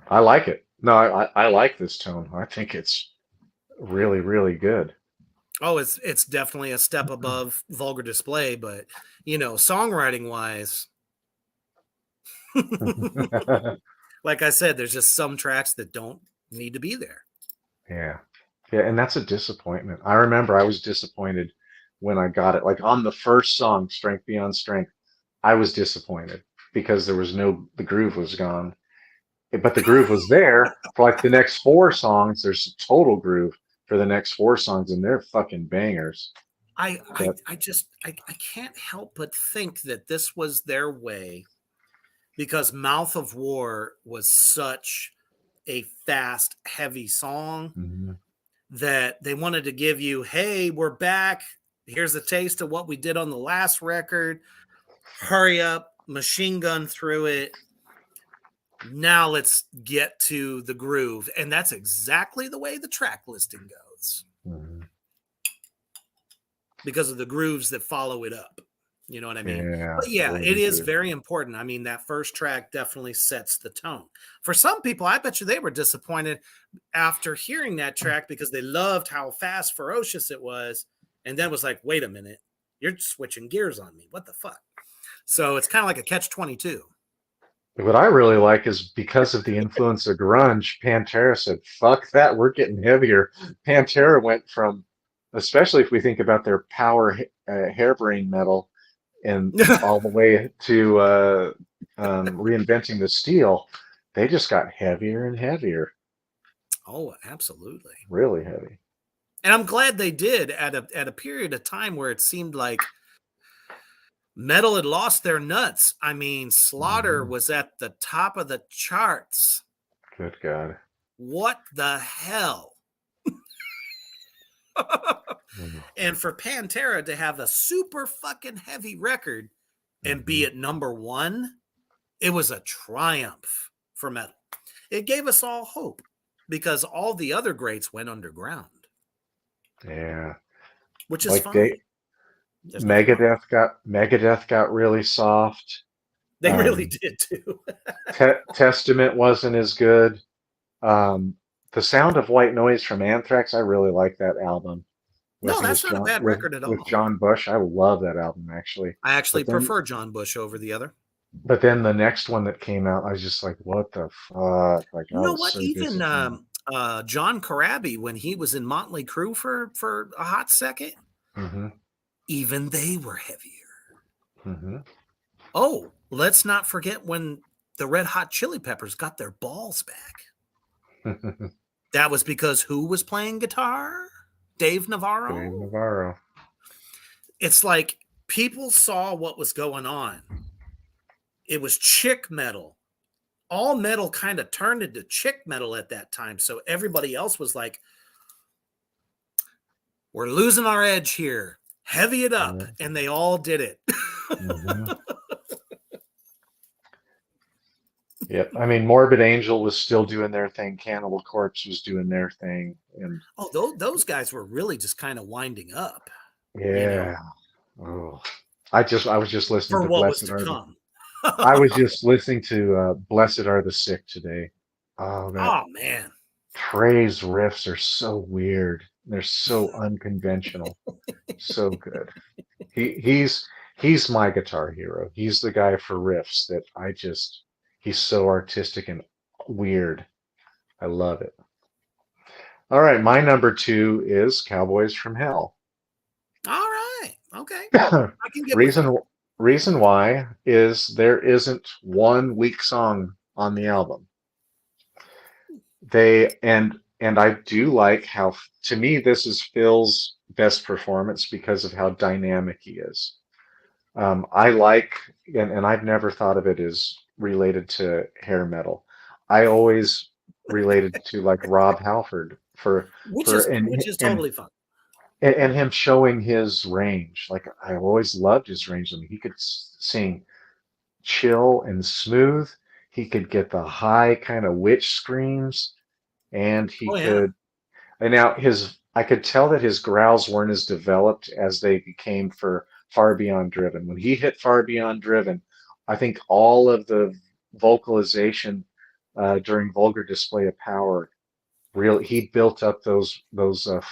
I like it. No, I like this tone. I think it's really, really good. Oh, it's definitely a step above Vulgar Display, but you know, songwriting wise, like I said, there's just some tracks that don't need to be there. Yeah, and that's a disappointment. I remember I was disappointed when I got it. Like on the first song, Strength Beyond Strength, I was disappointed because the groove was gone. But the groove was there for like the next 4 songs. There's total groove for the next 4 songs, and they're fucking bangers. I can't help but think that this was their way, because Mouth of War was such a fast, heavy song that they wanted to give you, hey, we're back. Here's a taste of what we did on the last record. Hurry up, machine gun through it. Now let's get to the groove. And that's exactly the way the track listing goes. Because of the grooves that follow it up. You know what I mean? Yeah, but yeah, it is very important. I mean, that first track definitely sets the tone. For some people, I bet you they were disappointed after hearing that track because they loved how fast, ferocious it was. And then was like, wait a minute, you're switching gears on me. What the fuck? So it's kind of like a catch-22. What I really like is because of the influence of grunge, Pantera said, fuck that, we're getting heavier. Pantera went from, especially if we think about their power harebrained metal, and all the way to reinventing the steel, they just got heavier and heavier, Oh, absolutely. really heavy. And I'm glad they did at a period of time where it seemed like metal had lost their nuts. I mean, Slaughter Mhm. was at the top of the charts. Good God. What the hell? Mhm. And for Pantera to have a super fucking heavy record and be at number one, it was a triumph for metal. It gave us all hope because all the other greats went underground, Yeah. which is Like fine. There's nothing wrong. Megadeth got really soft. They really Um, did too. Testament wasn't as good. Um, the Sound of White Noise from Anthrax, I really like that album No, that's with not a bad record at all. John Bush. I love that album actually. I actually But then prefer John Bush over the other. the next one that came out, I was just like, what the fuck? Like I You know was what? so Even disappointed. John Corabi, when he was in Motley Crue for a hot second, Hmm. even they were heavier. Hmm. Oh, let's not forget when the Red Hot Chili Peppers got their balls back. That was because who was playing guitar? Dave Dave Navarro. Navarro. It's like people saw what was going on. It was chick metal. All metal kind of turned into chick metal at that time. So everybody else was like, we're losing our edge here. Heavy it up. Yeah. And they all did it. Hmm. Yep. I mean, Morbid Angel was still doing their thing. Cannibal Corpse was doing their thing, and Oh, those guys were really just kind of winding up, you know, yeah. Oh, I was just listening for to what was Blessed to Are the. come. I was just listening to Blessed Are the Sick today. Oh, that Oh, man. praise riffs are so weird. They're so unconventional. So good. He's my guitar hero. He's the guy for riffs that he's so artistic and weird. I love it. All right, my number two is Cowboys from Hell. All right. Okay. I can get with that. Reason why is there isn't one weak song on the album. They and I do like how, to me, this is Phil's best performance because of how dynamic he is. I like, and I've never thought of it as related to hair metal. I always related to like Rob Halford Which for is which is totally fun. and him showing his range. Like I always loved his range. I mean, he could sing chill and smooth. He could get the high kind of witch screams, and he Oh yeah. could. And now I could tell that his growls weren't as developed as they became for Far Beyond Driven. When he hit Far Beyond Driven, I think all of the vocalization during Vulgar Display of Power, really, he built up those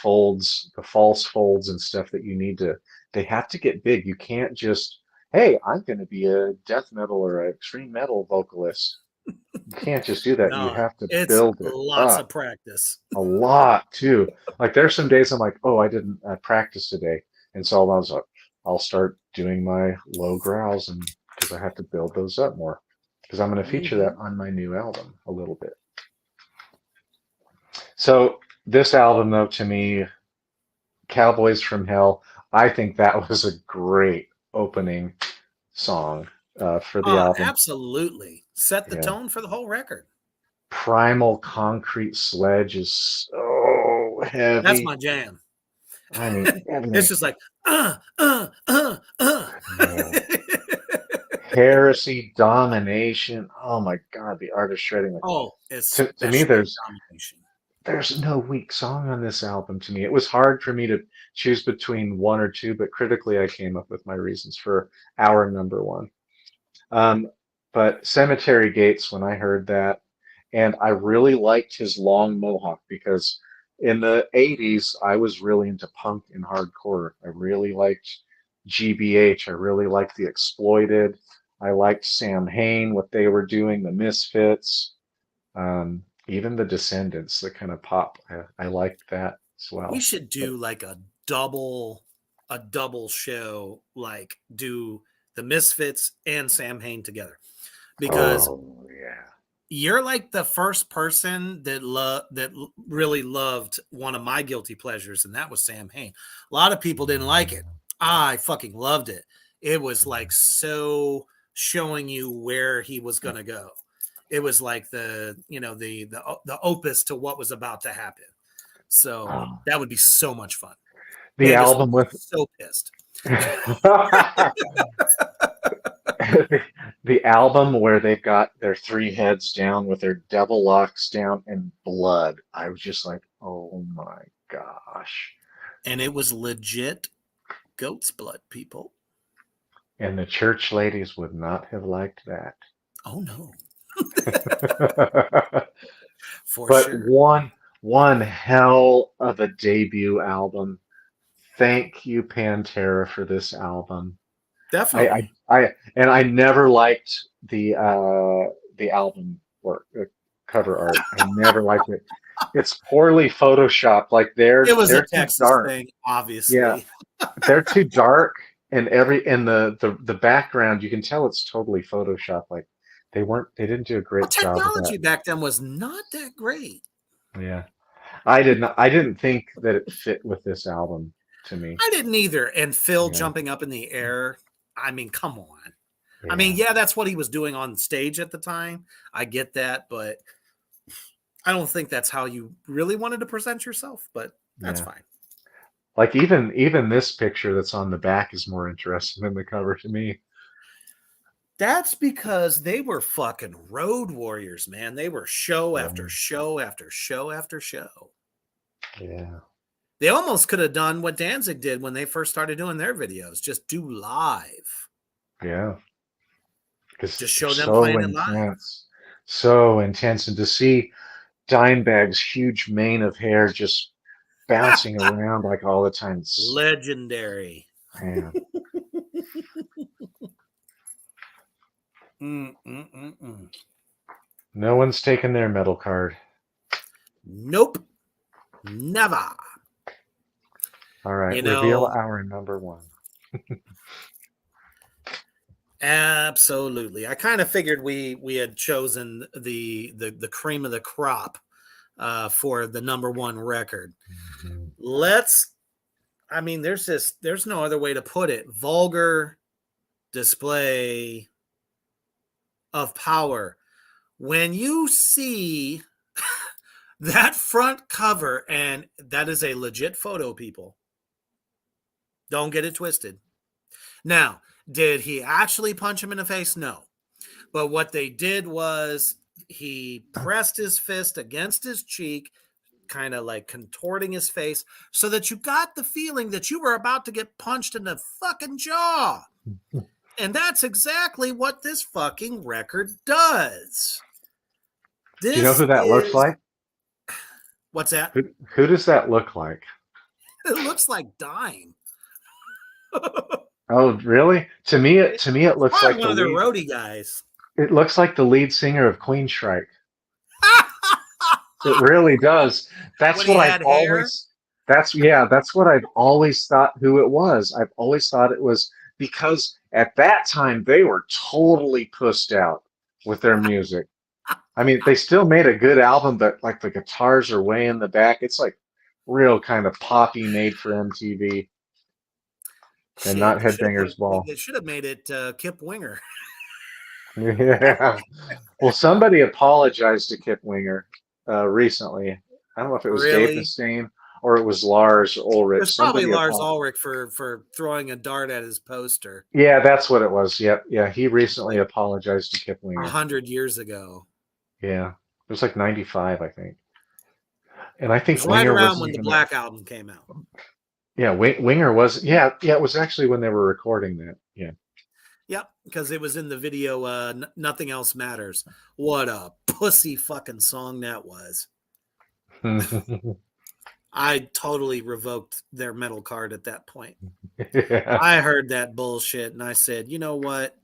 folds, the false folds and stuff that you need to. They have to get big. You can't just, hey, I'm going to be a death metal or an extreme metal vocalist. You can't just do that. You No, have to it's build it lots up of practice. a lot too. Like there's some days I'm like, oh, I didn't practice today, and so I was like, I'll start doing my low growls, and because I have to build those up more, because I'm going to feature that Mm-hmm. on my new album a little bit. So this album, though, to me, Cowboys from Hell, I think that was a great opening song for the album. Absolutely. Set the Yeah. tone for the whole record. Primal Concrete Sledge is so That's heavy. my jam. I mean, It's everything. just like uh, uh, uh, uh. Yeah. Heresy, domination. Oh my God, the art of shredding. Like, Oh, to me, especially domination. there's no weak song on this album. To me, it was hard for me to choose between one or two, but critically, I came up with my reasons for our number one. Um, but Cemetery Gates, when I heard that, and I really liked his long mohawk because in the 80s, I was really into punk and hardcore. I really liked GBH. I really liked The Exploited. I liked Sam Hain, what they were doing, the Misfits, even the Descendants, the kind of pop. I liked that as We well. should But do like a double show, like do the Misfits and Sam Hain together. because Oh yeah. you're like the first person that really loved one of my guilty pleasures, and that was Sam Hain. A lot of people didn't like it. I fucking loved it. It was like so showing you where he was gonna go. It was like the opus to what was about to happen. So Oh. that would be so much fun. The Candace album would be with so pissed. the album where they've got their three heads down with their devil locks down and blood. I was just like, oh my gosh. And it was legit goat's blood, people. And the church ladies would not have liked that. Oh no. For But sure. one hell of a debut album. Thank you, Pantera, for this album. Definitely. I never liked the album work, cover art. I never liked it. It's poorly photoshopped. Like It was a they're too Texas dark. thing, Yeah, obviously. they're too dark, and the background you can tell it's totally photoshopped. Like they didn't do a Well, great job of that. technology back then was not that great. Yeah, I didn't think that it fit with this album to me. I didn't either. And Phil Yeah, jumping up in the air. I mean, come on. I mean, yeah, yeah, that's what he was doing on stage at the time. I get that, but I don't think that's how you really wanted to present yourself, but that's yeah. fine. Like even this picture that's on the back is more interesting than the cover to me. That's because they were fucking road warriors, man. They were show Yeah, after show after show after show. yeah, They almost could have done what Danzig did when they first started doing their videos, just do live. yeah. Because Just they're show them playing it live. so intense, and to see Dimebag's huge mane of hair just bouncing around like all the time. Legendary. Man. No one's taken their metal card. Nope. Never. All right, You reveal know, our number one. absolutely. I kind of figured we had chosen the cream of the crop for the number one record. Mm-hmm. There's no other way to put it. Vulgar display of power. When you see that front cover, and that is a legit photo, people. Don't get it twisted. Now, did he actually punch him in the face? No. But what they did was he pressed his fist against his cheek, kind of like contorting his face, so that you got the feeling that you were about to get punched in the fucking jaw. And that's exactly what this fucking record does. Do you know who that looks like? What's that? Who does that look like? It looks like Dime. Oh, really? To me, it looks like One of their roadie guys. It looks like the lead singer of Queensryche. It really does. That's When he what had I've hair? always. That's what I've always thought who it was. I've always thought it was because at that time they were totally pussed out with their music. I mean, they still made a good album, but like the guitars are way in the back. It's like real kind of poppy, made for MTV, and not Headbangers Ball. They should have made it Kip Winger. Yeah. Well, somebody apologized to Kip Winger recently. I don't know if it was Dave Really? Mustaine or it was Lars Ulrich. It's probably Somebody Lars apologized. Ulrich for throwing a dart at his poster Yeah, that's what it was. Yep. Yeah, he recently apologized to Kip Winger. 100 years ago. Yeah. It was like 95, I think. And I It think was right Winger around wasn't when the even Black Album came out. Yeah, Winger was it was actually when they were recording that. Yeah. Yep, because it was in the video Nothing Else Matters. What a pussy fucking song that was. I totally revoked their metal card at that point. Yeah. I heard that bullshit and I said, you know what?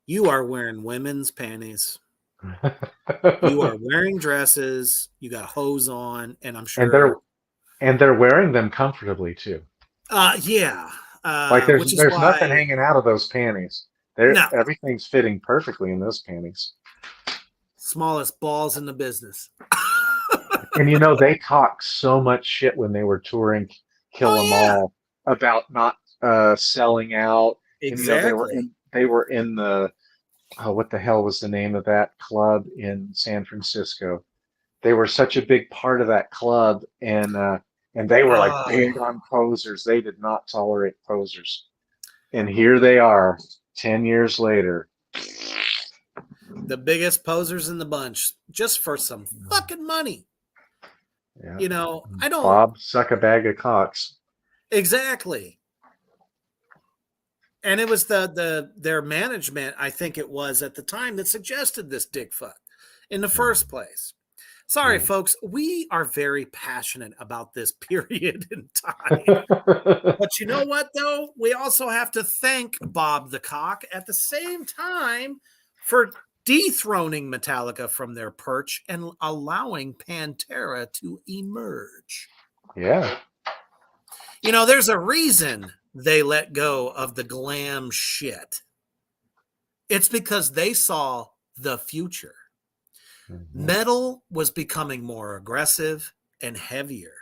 You are wearing women's panties. You are wearing dresses. You got hose on, and I'm sure. And they're wearing them comfortably too. Yeah. Like Which is there's nothing why hanging out of those panties. No, Everything's fitting perfectly in those panties. smallest balls in the business. And they talk so much shit when they were touring Kill 'Em Oh yeah, All about not selling out. And exactly. they were in the what the hell was the name of that club in San Francisco? They were such a big part of that club, and they were like Uh, big on posers. They did not tolerate posers. And here they are, 10 years later. the biggest posers in the bunch, just for some fucking money. Yeah. I don't Bob suck a bag of cocks. exactly. And it was their management, I think it was at the time, that suggested this dick fuck in the first place. Sorry, folks, we are very passionate about this period in time. But you know what, though? We also have to thank Bob the Cock at the same time for dethroning Metallica from their perch and allowing Pantera to emerge. Yeah. There's a reason they let go of the glam shit. It's because they saw the future. Mm-hmm. Metal was becoming more aggressive and heavier.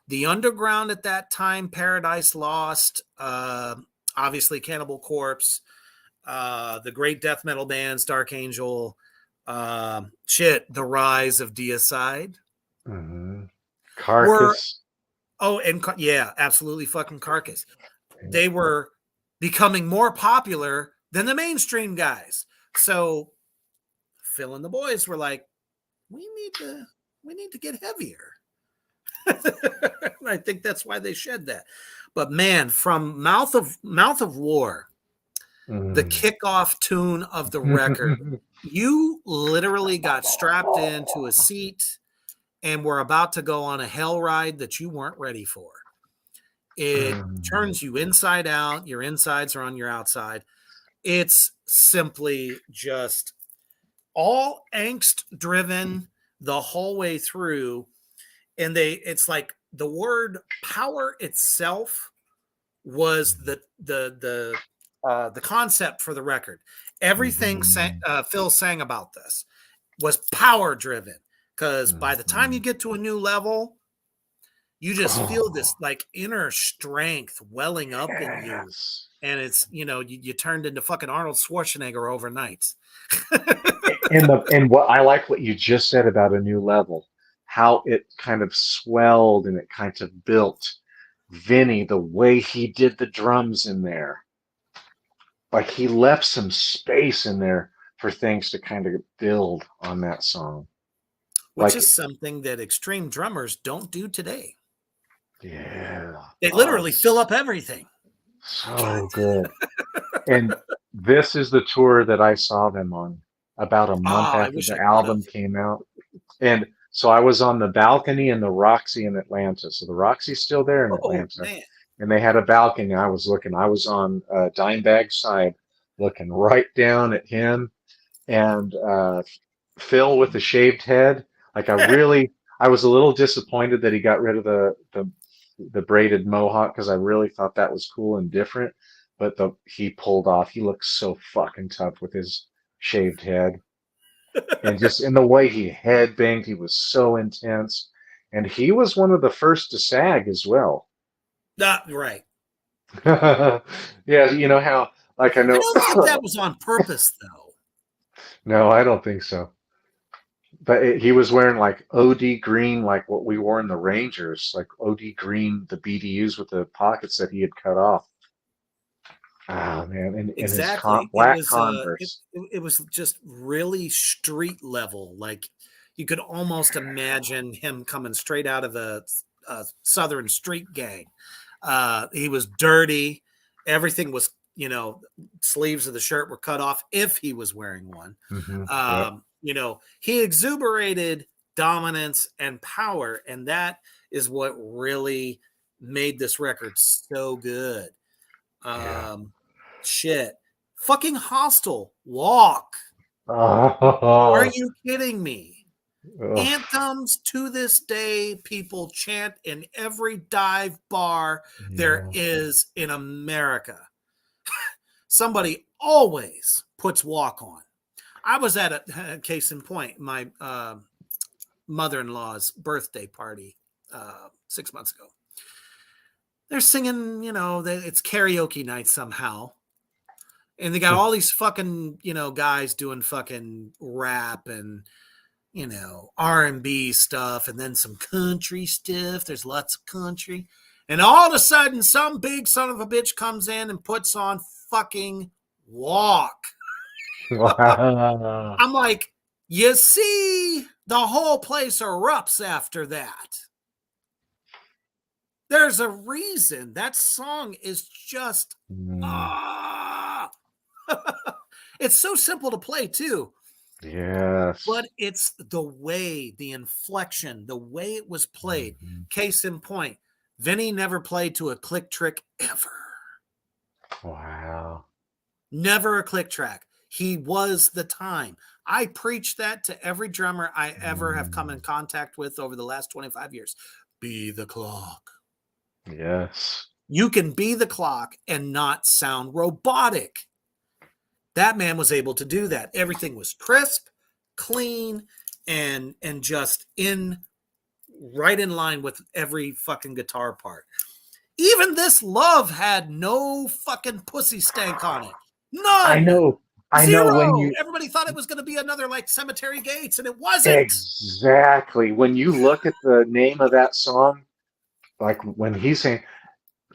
The underground at that time, Paradise Lost, obviously Cannibal Corpse, the great death metal bands, Dark Angel, the rise of Deicide. Mm-hmm. Were Carcass. yeah, absolutely fucking Carcass. They were becoming more popular than the mainstream guys. So Phil and the boys were like, we need to get heavier. I think that's why they shed that. But man, from Mouth of War, the kickoff tune of the record, you literally got strapped into a seat and were about to go on a hell ride that you weren't ready for. It turns you inside out. Your insides are on your outside. It's simply just all angst driven the whole way through. And it's like the word power itself was the concept for the record. Everything Phil sang about this was power driven, because by the time you get to a new level, you just feel this like inner strength welling up in you, and it's you turned into fucking Arnold Schwarzenegger overnight. And what I like what you just said about a new level, how it kind of swelled and it kind of built. Vinny, the way he did the drums in there, like he left some space in there for things to kind of build on that song. Which is something that extreme drummers don't do today. Yeah. They literally fill up everything. So good. And this is the tour that I saw them on about a month after the album came out. And so I was on the balcony in the Roxy in Atlanta. So the Roxy's still there in Atlanta. Man. And they had a balcony. I was on Dimebag's side, looking right down at him and Phil with the shaved head. Like I was a little disappointed that he got rid of the braided mohawk, because I really thought that was cool and different. But he pulled off. He looked so fucking tough with his shaved head. And just in the way he headbanged, he was so intense. And he was one of the first to sag as well. Right. Yeah, you know how, like, I know. I don't think that was on purpose, though. No, I don't think so. But he was wearing like OD green, like what we wore in the Rangers, like OD green, the BDUs with the pockets that he had cut off. Ah, man, and Exactly. his black Converse. It was just really street level. Like you could almost imagine him coming straight out of a Southern street gang. He was dirty. Everything was, sleeves of the shirt were cut off if he was wearing one. Yep. He exuberated dominance and power, and that is what really made this record so good. Shit. Fucking Hostile. Walk. Are you kidding me? Anthems to this day, people chant in every dive bar there is in America. somebody always puts Walk On. I was at a case in point, my mother-in-law's birthday party 6 months ago. They're singing, it's karaoke night somehow. And they got all these fucking, guys doing fucking rap and, R&B stuff and then some country stuff. There's lots of country. And all of a sudden, some big son of a bitch comes in and puts on fucking Walk. Wow. I'm like, you see, the whole place erupts after that. There's a reason. That song is just, it's so simple to play too. Yes. But it's the way, the inflection, the way it was played. Case in point, Vinny never played to a click trick ever. Wow. Never a click track. He was the time. I preach that to every drummer I ever have come in contact with over the last 25 years. Be the clock. Yes. You can be the clock and not sound robotic. That man was able to do that. Everything was crisp, clean, and just right in line with every fucking guitar part. Even This Love had no fucking pussy stank on it. None. I know Zero. when you Everybody thought it was going to be another like Cemetery Gates, and it wasn't. exactly when you look at the name of that song, like when he's saying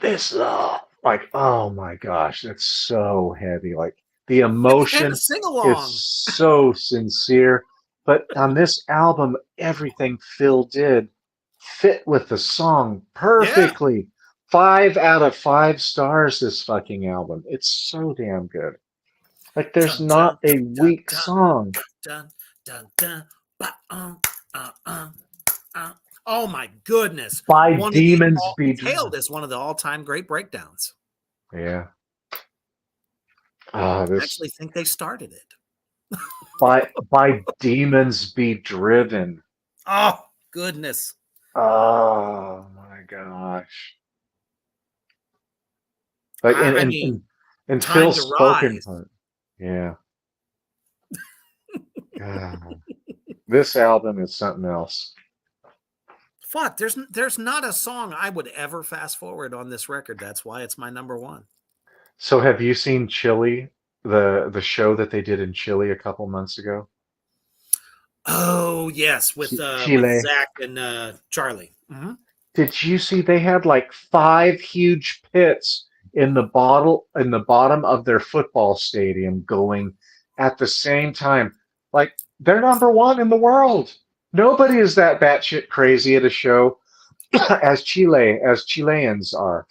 this love, like, oh my gosh, that's so heavy. Like the emotion Sing along. is so sincere. But on this album, everything Phil did fit with the song perfectly. Yeah. 5 out of 5 stars, this fucking album. It's so damn good. Like there's not a weak song. Oh my goodness. By Demons Be hailed as one of the all-time great breakdowns. Yeah. I actually think they started it. by Demons Be Driven. Oh, goodness. Oh my gosh. Like and Phil's spoken part. Yeah. God. This album is something else. Fuck, there's not a song I would ever fast forward on this record. That's why it's my number one. So have you seen Chile, the show that they did in Chile a couple months ago? Oh yes, with Chile. Zach and Charlie. Mm-hmm. Did you see they had like 5 huge pits in the bottom of their football stadium going at the same time? Like they're number 1 in the world. Nobody is that batshit crazy at a show as Chileans are.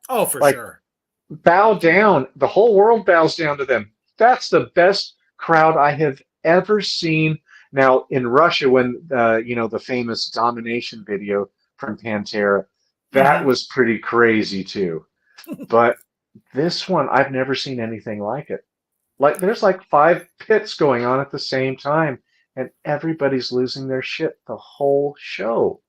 Oh, for sure. Bow down. The whole world bows down to them. That's the best crowd I have ever seen. Now in Russia, when the famous Domination video from Pantera, that was pretty crazy too. But this one, I've never seen anything like it. Like there's like 5 pits going on at the same time, and everybody's losing their shit the whole show.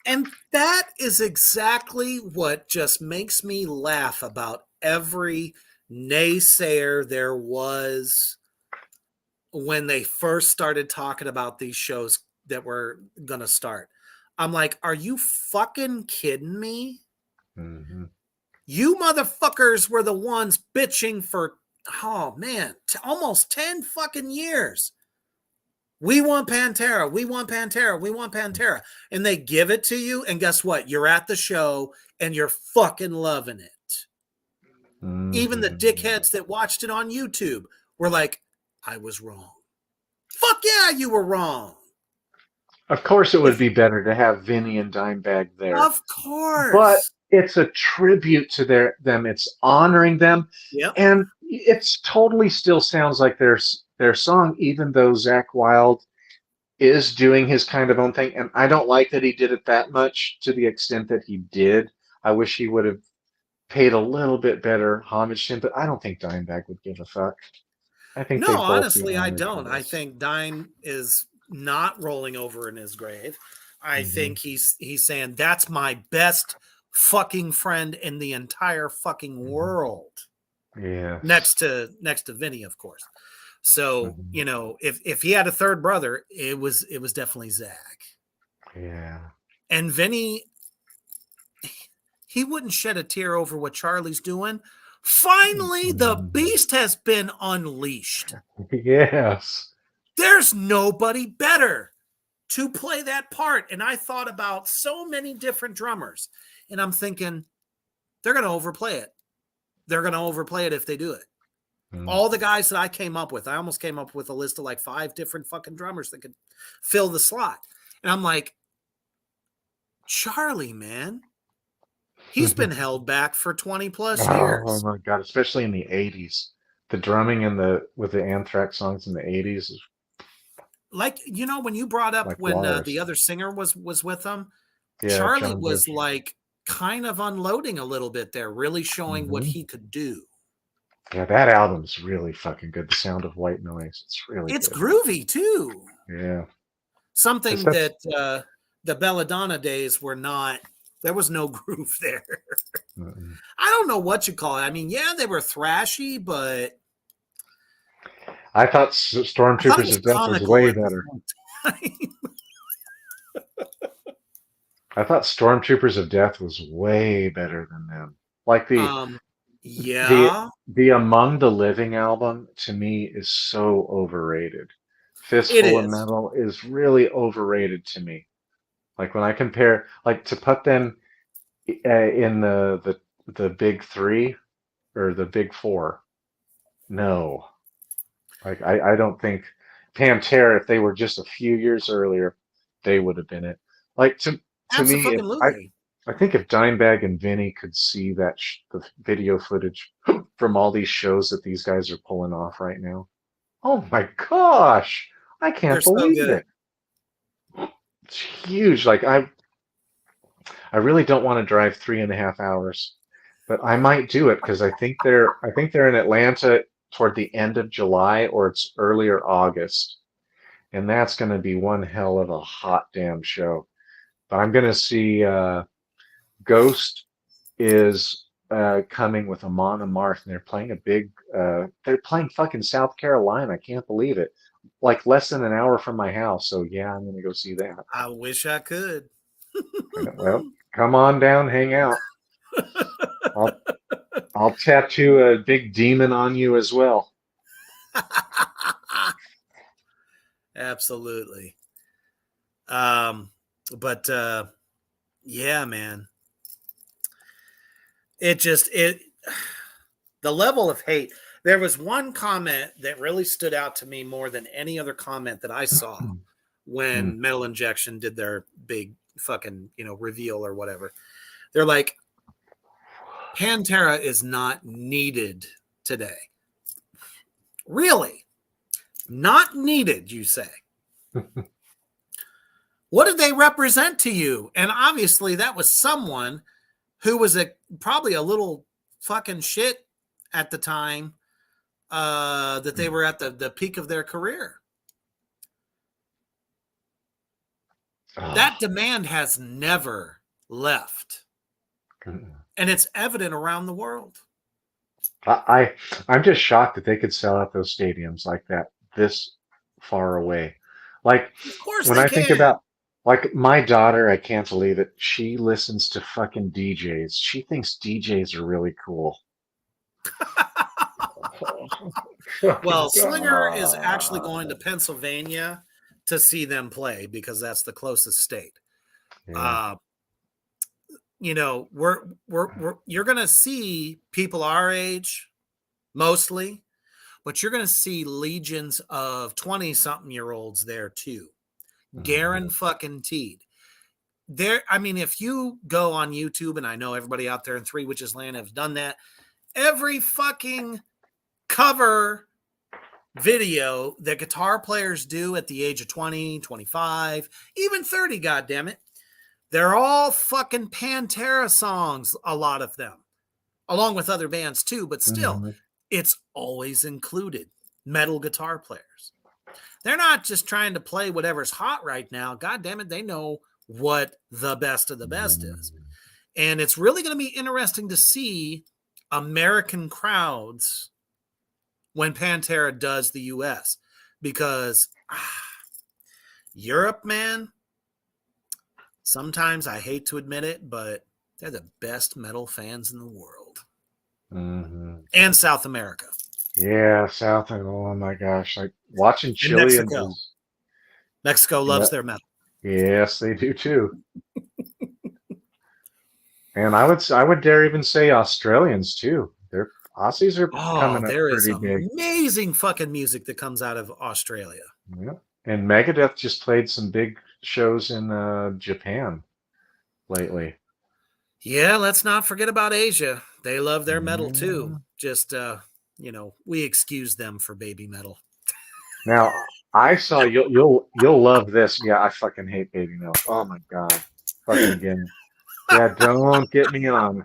And that is exactly what just makes me laugh about every naysayer there was when they first started talking about these shows that were going to start. I'm like, are you fucking kidding me? Mm-hmm. You motherfuckers were the ones bitching for, almost 10 fucking years. We want Pantera. We want Pantera. We want Pantera. And they give it to you. And guess what? You're at the show and you're fucking loving it. Mm-hmm. Even the dickheads that watched it on YouTube were like, I was wrong. Fuck yeah, you were wrong. Of course it would be better to have Vinny and Dimebag there. Of course. But it's a tribute to them. It's honoring them. Yep. And it's totally still sounds like their song, even though Zakk Wylde is doing his kind of own thing. And I don't like that he did it that much to the extent that he did. I wish he would have paid a little bit better homage to him, but I don't think Dimebag would give a fuck. I think no, honestly, I don't. I think Dime is not rolling over in his grave. I think he's saying that's my best fucking friend in the entire fucking world. Yeah. next to Vinny, of course. So, you know, if he had a third brother, it was definitely Zach. Yeah. And Vinny, he wouldn't shed a tear over what Charlie's doing. Finally, the beast has been unleashed. Yes. There's nobody better to play that part. And I thought about so many different drummers, and I'm thinking they're going to overplay it. They're going to overplay it if they do it. All the guys that I came up with, I almost came up with a list of like 5 different fucking drummers that could fill the slot. And I'm like, Charlie, man, he's been held back for 20 plus years. Oh my God, especially in the 80s. The drumming with the Anthrax songs in the 80s is Like, you know, when you brought up like when Lars. the other singer was with them, Yeah, Charlie John was Bush. like kind of unloading a little bit there, really showing what he could do. Yeah, that album's really fucking good. The Sound of White Noise. It's really It's good. groovy too. Yeah. Something That's- that the Belladonna days were not. There was no groove there. I don't know what you call it. I mean, yeah, they were thrashy, but I thought I thought Stormtroopers it was of Death was comical way at the better. same time. I thought Stormtroopers of Death was way better than them. Like Yeah, the Among the Living album to me is so overrated. it Fistful of is. Metal is really overrated to me. Like when I compare, like to put them in the big three or the big four, no. Like I don't think Pantera, if they were just a few years earlier, they would have been it. Like to me, if Absolutely. I think if Dimebag and Vinny could see that the video footage from all these shows that these guys are pulling off right now, oh my gosh, I They're can't so believe good. it. It's huge. Like I really don't want to drive 3.5 hours, but I might do it because I think they're in Atlanta toward the end of July or it's earlier August, and that's going to be one hell of a hot damn show. But I'm going to see Ghost is coming with Amon Amarth, and they're playing a big. They're playing fucking South Carolina. I can't believe it. Like less than an hour from my house. So yeah, I'm going to go see that. I wish I could. Well, come on down, hang out. I'll I'll tattoo a big demon on you as well. Absolutely. But yeah, man. The level of hate. There was one comment that really stood out to me more than any other comment that I saw when Metal Injection did their big fucking, reveal or whatever. They're like, Pantera is not needed today. Really? Not needed, you say? What did they represent to you? And obviously that was someone who was probably a little fucking shit at the time that they were at the peak of their career. That demand has never left. And it's evident around the world. I'm just shocked that they could sell out those stadiums like that this far away. Like Of course when they I can. think about like my daughter, I can't believe it. She listens to fucking DJs. She thinks DJs are really cool. Well, Slinger is actually going to Pennsylvania to see them play because that's the closest state. Yeah. You're going to see people our age mostly, but you're going to see legions of 20-something-year-olds there too. Guaranteed. There, I mean, if you go on YouTube, and I know everybody out there in Three Witches Land have done that, every fucking cover video that guitar players do at the age of 20, 25, even 30, goddammit, they're all fucking Pantera songs, a lot of them, along with other bands too, but still, it's always included metal guitar players. They're not just trying to play whatever's hot right now. God damn it, they know what the best of the best is. And it's really going to be interesting to see American crowds when Pantera does the US, because Europe, man, sometimes I hate to admit it, but they're the best metal fans in the world. Mm-hmm. And South America. Yeah, South. Oh my gosh, like watching And Chile and Mexico. Mexico loves their metal. yes, they do too. And I would dare even say Australians too. Their Aussies are Oh, coming up there is pretty big. amazing fucking music that comes out of Australia. Yeah. And Megadeth just played some big shows in Japan lately. Yeah, let's not forget about Asia. They love their metal too. Yeah. Just we excuse them for baby metal. Now I saw you'll love this. Yeah, I fucking hate baby metal. Oh my god, fucking again. Yeah, don't get me on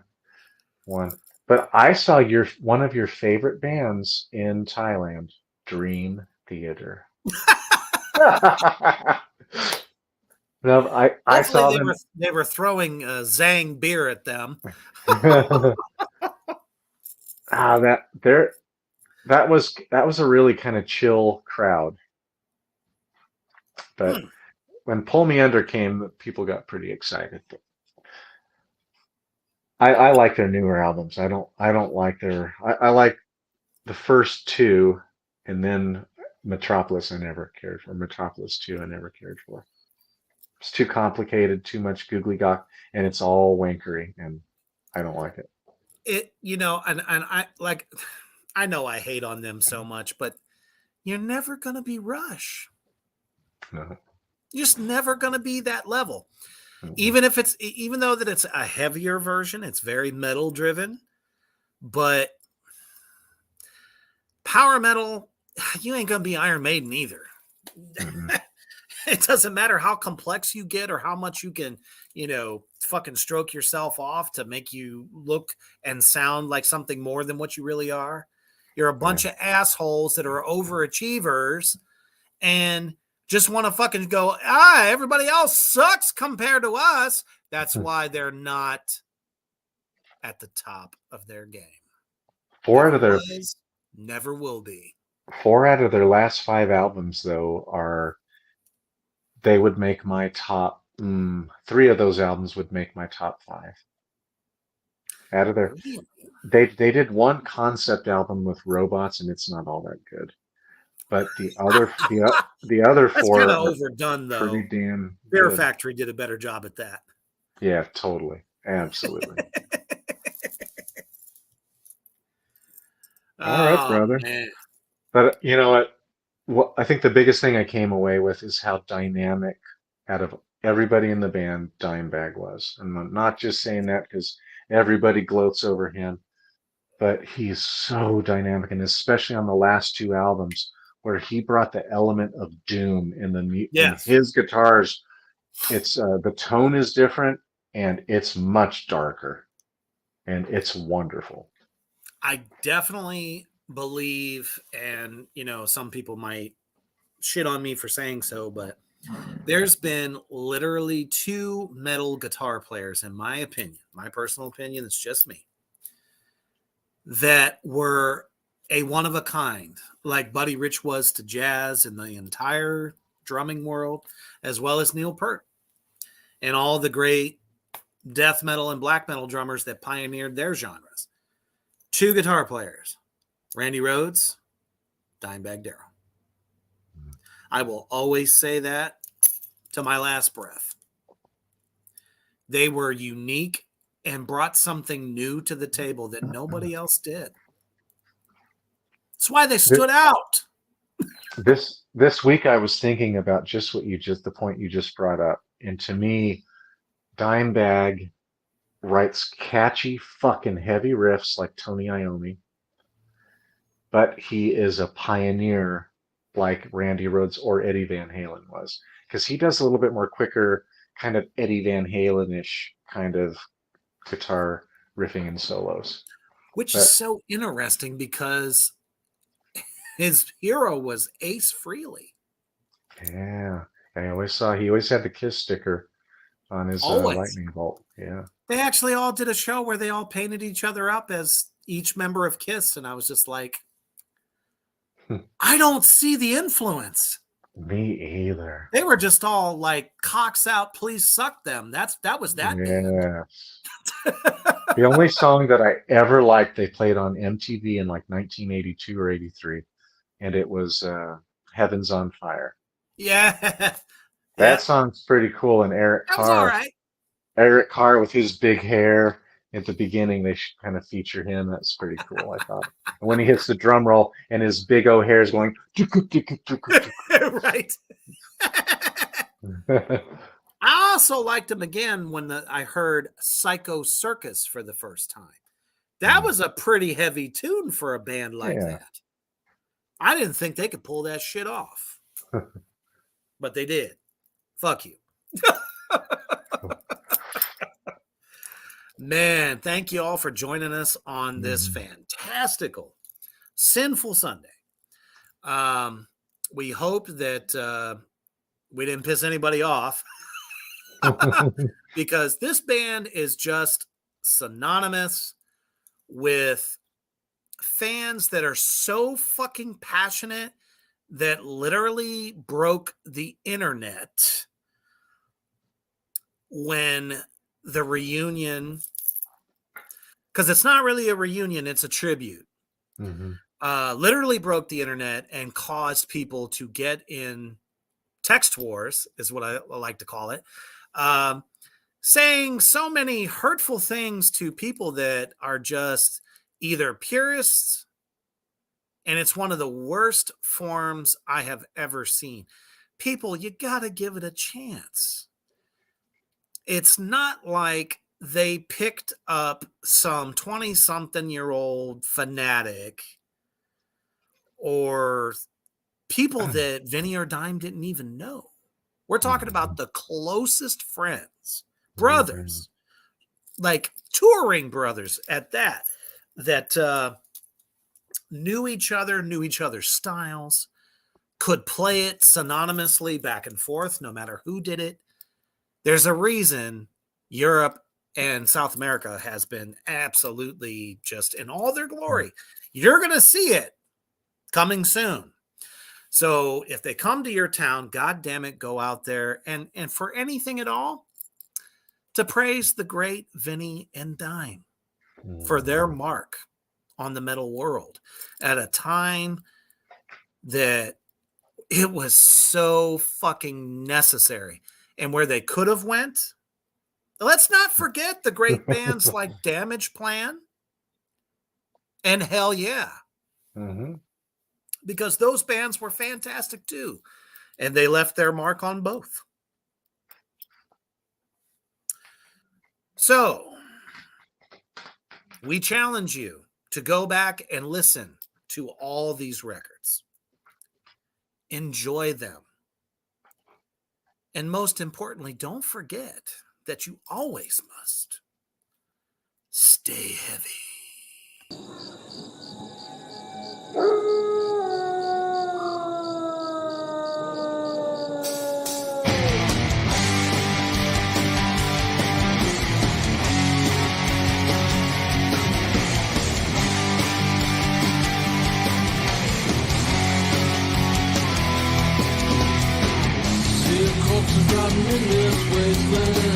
one. But I saw one of your favorite bands in Thailand, Dream Theater. No, I Hopefully saw them. they were throwing Zang beer at them. That was a really kind of chill crowd. But when Pull Me Under came, people got pretty excited. I like their newer albums. I don't like I like the first two, and then Metropolis I never cared for. Metropolis 2 I never cared for. It's too complicated, too much googly gawk, and it's all wankery, and I don't like it. And I know I hate on them so much, but you're never gonna be Rush. No. You're just never gonna be that level. Mhm. Even though that it's a heavier version, it's very metal driven, but power metal, you ain't gonna be Iron Maiden either. It doesn't matter how complex you get or how much you can, fucking stroke yourself off to make you look and sound like something more than what you really are. You're a bunch of assholes that are overachievers and just want to fucking go, everybody else sucks compared to us. That's why they're not at the top of their game. Never will be. 4 out of their last 5 albums, though, they would make my top. 3 of those albums would make my top 5. Out of their, they did one concept album with robots, and it's not all that good. But the other 4 kind of overdone, though. Pretty damn Bear good. Factory did a better job at that. Yeah, totally, absolutely. All right, brother. Man. But you know what? I think the biggest thing I came away with is how dynamic, out of everybody in the band, Dimebag was. And I'm not just saying that because everybody gloats over him, but he's so dynamic, and especially on the last 2 albums, where he brought the element of doom in in his guitars. It's the tone is different, and it's much darker, and it's wonderful. I definitely believe, and some people might shit on me for saying so, but there's been literally 2 metal guitar players, in my opinion, my personal opinion, it's just me, that were a one of a kind, like Buddy Rich was to jazz in the entire drumming world, as well as Neil Peart and all the great death metal and black metal drummers that pioneered their genres. 2 guitar players, Randy Rhoads, Dimebag Darrell. I will always say that to my last breath. They were unique and brought something new to the table that nobody else did. That's why they stood out. This week I was thinking about just the point you just brought up. And to me, Dimebag writes catchy fucking heavy riffs like Tony Iommi, but he is a pioneer like Randy Rhoads or Eddie Van Halen was, because he does a little bit more quicker, kind of Eddie Van Halen-ish kind of guitar riffing and solos. Which is so interesting because his hero was Ace Frehley. Yeah. He always had the Kiss sticker on his lightning bolt. Yeah. They actually all did a show where they all painted each other up as each member of Kiss, and I was just like, I don't see the influence. Me either. They were just all like, cocks out, please suck them. That was that band. The only song that I ever liked, they played on MTV in like 1982 or 83, and it was Heaven's on Fire. Yeah. That song's pretty cool. And Eric That was all right. Eric Carr with his big hair at the beginning, they should kind of feature him. That's pretty cool, I thought. And when he hits the drum roll and his big O hair is going, right. I also liked him again when I heard Psycho Circus for the first time. That was a pretty heavy tune for a band like that. I didn't think they could pull that shit off. But they did. Fuck you. Man, thank you all for joining us on this fantastical, sinful Sunday. We hope that we didn't piss anybody off because this band is just synonymous with fans that are so fucking passionate that literally broke the internet when the reunion, because it's not really a reunion, it's a tribute, literally broke the internet and caused people to get in text wars, is what I like to call it, saying so many hurtful things to people that are just either purists, and it's one of the worst forms I have ever seen. People, you got to give it a chance. It's not like they picked up some 20-something-year-old fanatic or people that Vinny or Dime didn't even know. We're talking about the closest friends, brothers, like touring brothers at that, knew each other's styles, could play it synonymously back and forth, no matter who did it. There's a reason Europe and South America has been absolutely just in all their glory. You're going to see it coming soon. So if they come to your town, God damn it, go out there and for anything at all, to praise the great Vinny and Dime for their mark on the metal world at a time that it was so fucking necessary. And where they could have went, let's not forget the great bands like Damage Plan and Hell Yeah. Because those bands were fantastic too. And they left their mark on both. So we challenge you to go back and listen to all these records. Enjoy them. And most importantly, don't forget that you always must stay heavy. Rotting in this wasteland.